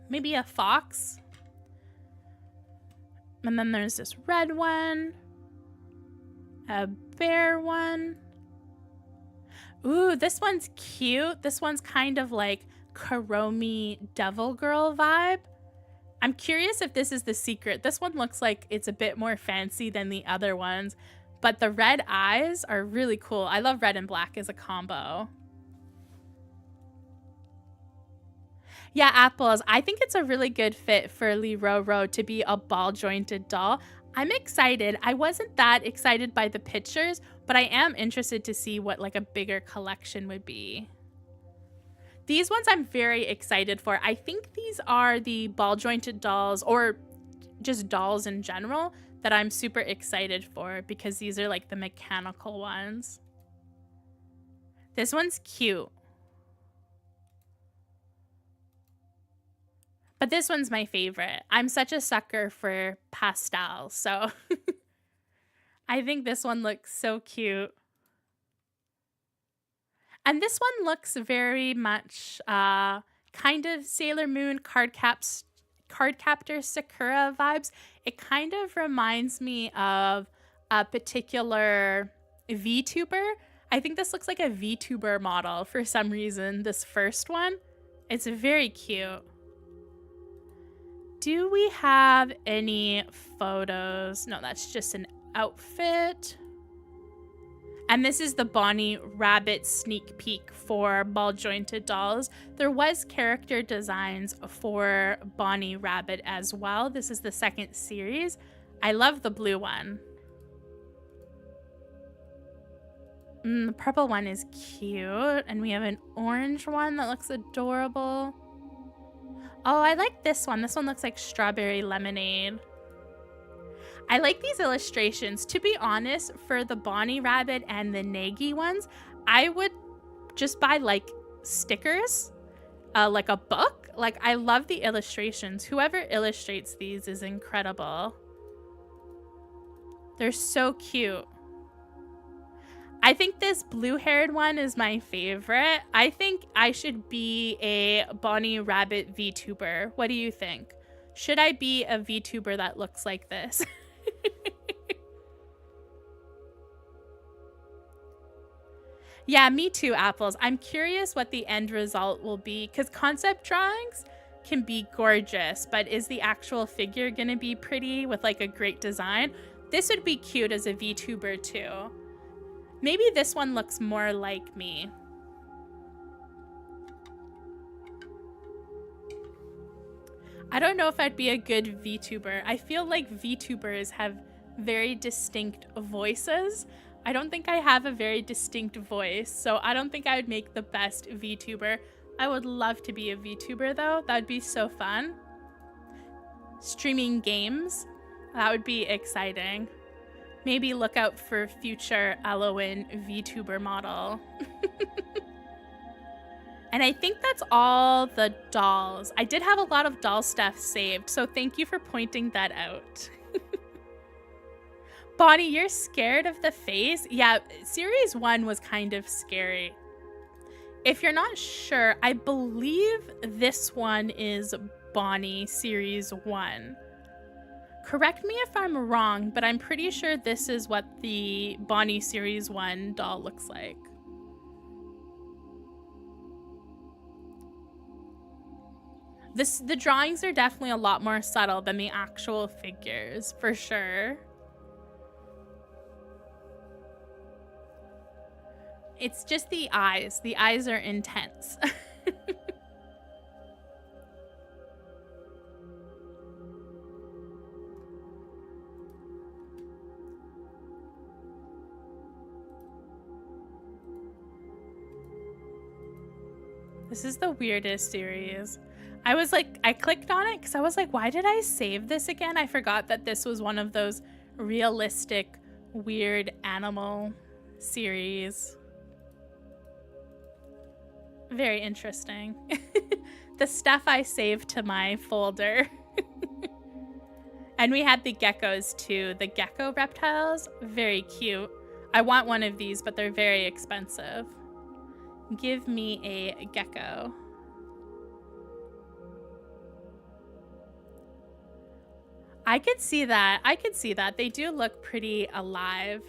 A: Maybe a fox? And then there's this red one. A bear one. Ooh, this one's cute. This one's kind of like Karomi Devil Girl vibe. I'm curious if this is the secret. This one looks like it's a bit more fancy than the other ones, but the red eyes are really cool. I love red and black as a combo. Yeah, apples. I think it's a really good fit for Lee Roro to be a ball jointed doll. I'm excited. I wasn't that excited by the pictures, but I am interested to see what like a bigger collection would be. These ones I'm very excited for. I think these are the ball jointed dolls or just dolls in general that I'm super excited for because these are like the mechanical ones. This one's cute. But this one's my favorite. I'm such a sucker for pastels, so I think this one looks so cute. And this one looks very much kind of Sailor Moon Cardcaptor Sakura vibes. It kind of reminds me of a particular VTuber. I think this looks like a VTuber model for some reason, this first one. It's very cute. Do we have any photos? No, that's just an outfit. And this is the Bonnie Rabbit sneak peek for ball jointed dolls. There was character designs for Bonnie Rabbit as well. This is the second series. I love the blue one. The purple one is cute. And we have an orange one that looks adorable. Oh, I like this one. This one looks like strawberry lemonade. I like these illustrations. To be honest, for the Bonnie Rabbit and the Nagy ones, I would just buy like stickers, like a book. Like, I love the illustrations. Whoever illustrates these is incredible. They're so cute. I think this blue-haired one is my favorite. I think I should be a Bonnie Rabbit VTuber. What do you think? Should I be a VTuber that looks like this? Yeah, me too, Apples. I'm curious what the end result will be, because concept drawings can be gorgeous, but is the actual figure gonna be pretty with like a great design? This would be cute as a VTuber too. Maybe this one looks more like me. I don't know if I'd be a good VTuber. I feel like VTubers have very distinct voices. I don't think I have a very distinct voice, so I don't think I would make the best VTuber. I would love to be a VTuber though. That would be so fun. Streaming games, that would be exciting. Maybe look out for future Elowen VTuber model. And I think that's all the dolls. I did have a lot of doll stuff saved, so thank you for pointing that out. Bonnie, you're scared of the face? Yeah, series 1 was kind of scary. If you're not sure, I believe this one is Bonnie series 1. Correct me if I'm wrong, but I'm pretty sure this is what the Bonnie series 1 doll looks like. The drawings are definitely a lot more subtle than the actual figures, for sure. It's just the eyes. The eyes are intense. This is the weirdest series. I clicked on it because I was like, why did I save this again? I forgot that this was one of those realistic, weird animal series. Very interesting. The stuff I saved to my folder. And we had the geckos too. The gecko reptiles, very cute. I want one of these, but they're very expensive. Give me a gecko. I could see that. I could see that. They do look pretty alive.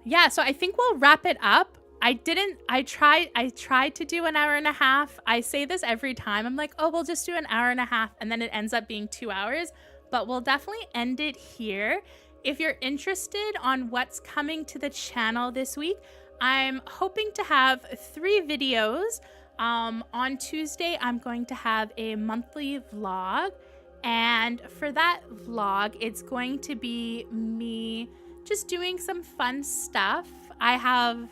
A: Yeah, so I think we'll wrap it up. I tried to do an hour and a half. I say this every time. I'm like, oh, we'll just do an hour and a half, and then it ends up being 2 hours. But we'll definitely end it here. If you're interested on what's coming to the channel this week, I'm hoping to have 3 videos. On Tuesday, I'm going to have a monthly vlog. And for that vlog, it's going to be me just doing some fun stuff. I have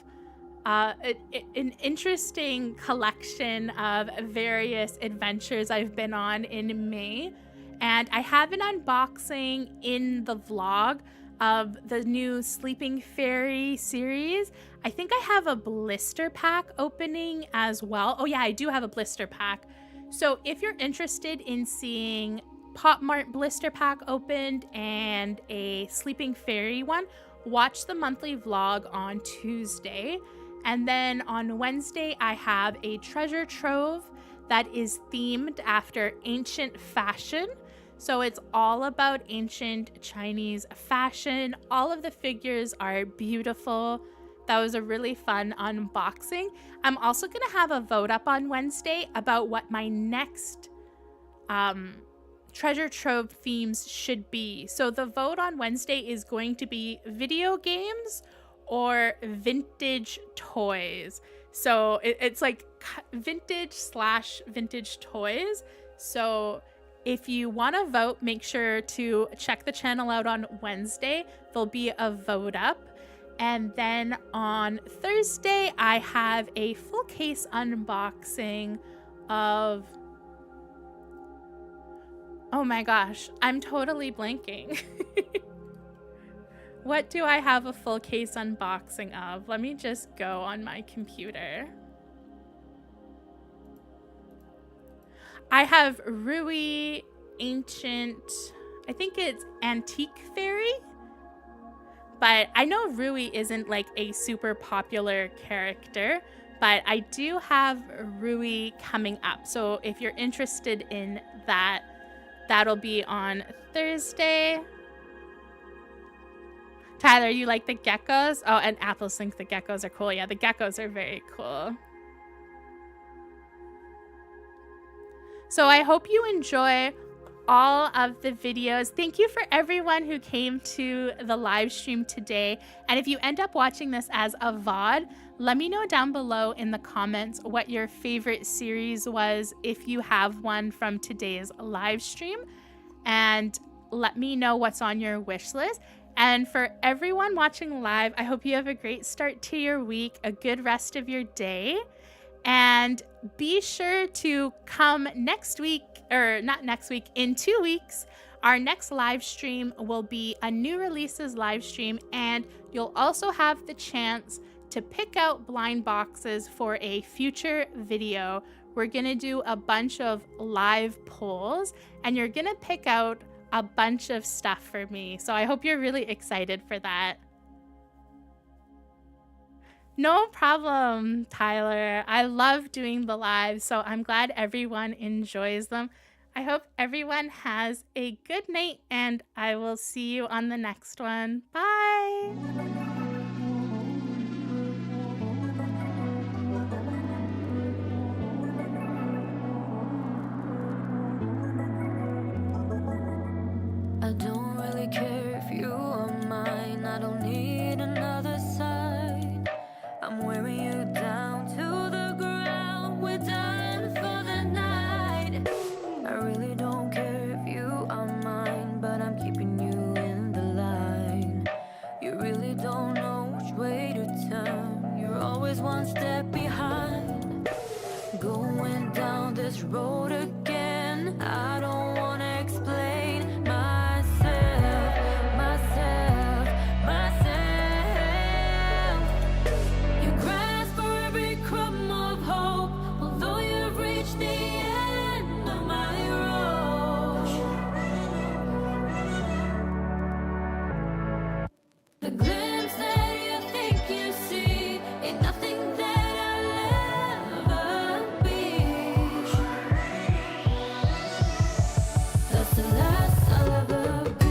A: an interesting collection of various adventures I've been on in May. And I have an unboxing in the vlog of the new Sleeping Fairy series. I think I have a blister pack opening as well. Oh yeah, I do have a blister pack. So if you're interested in seeing Popmart blister pack opened and a Sleeping Fairy one, watch the monthly vlog on Tuesday. And then on Wednesday, I have a treasure trove that is themed after ancient fashion. So it's all about ancient Chinese fashion. All of the figures are beautiful. That was a really fun unboxing. I'm also going to have a vote up on Wednesday about what my next treasure trove themes should be. So the vote on Wednesday is going to be video games or vintage toys. So it's like vintage/vintage toys. So if you want to vote, make sure to check the channel out on Wednesday. There'll be a vote up. And then on Thursday, I have a full case unboxing of... Oh my gosh, I'm totally blanking. What do I have a full case unboxing of? Let me just go on my computer. I have Rui Ancient, I think it's Antique Fairy, but I know Rui isn't like a super popular character, but I do have Rui coming up. So if you're interested in that, that'll be on Thursday. Tyler, you like the geckos? Oh, and Apples thinks the geckos are cool. Yeah, the geckos are very cool. So I hope you enjoy all of the videos. Thank you for everyone who came to the live stream today. And if you end up watching this as a VOD, let me know down below in the comments what your favorite series was, if you have one from today's live stream. And let me know what's on your wish list. And for everyone watching live, I hope you have a great start to your week, a good rest of your day. And be sure to come next week, or not next week, in 2 weeks. Our next live stream will be a new releases live stream, and you'll also have the chance to pick out blind boxes for a future video. We're gonna do a bunch of live polls, and you're gonna pick out a bunch of stuff for me. So I hope you're really excited for that. No problem, Tyler. I love doing the lives, so I'm glad everyone enjoys them. I hope everyone has a good night, and I will see you on the next one. Bye!
B: I don't really care if you are mine. I don't need another sign. I'm wearing you down to the ground. We're done for the night. I really don't care if you are mine, but I'm keeping you in the line. You really don't know which way to turn. You're always one step behind. Going down this road again. I don't wanna explain myself. You grasp for every crumb of hope, although you've reached the end of my road. The glimpse that you think you see ain't nothing that I'll ever be. That's the last I'll ever be.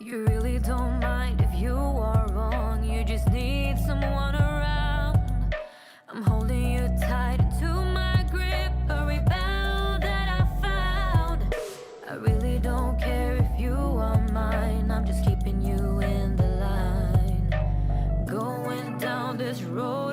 B: You really don't mind if you are wrong. You just need someone around. I'm holding you tight to my grip, a rebound that I found. I really don't care if you are mine. I'm just keeping you in the line. Going down this road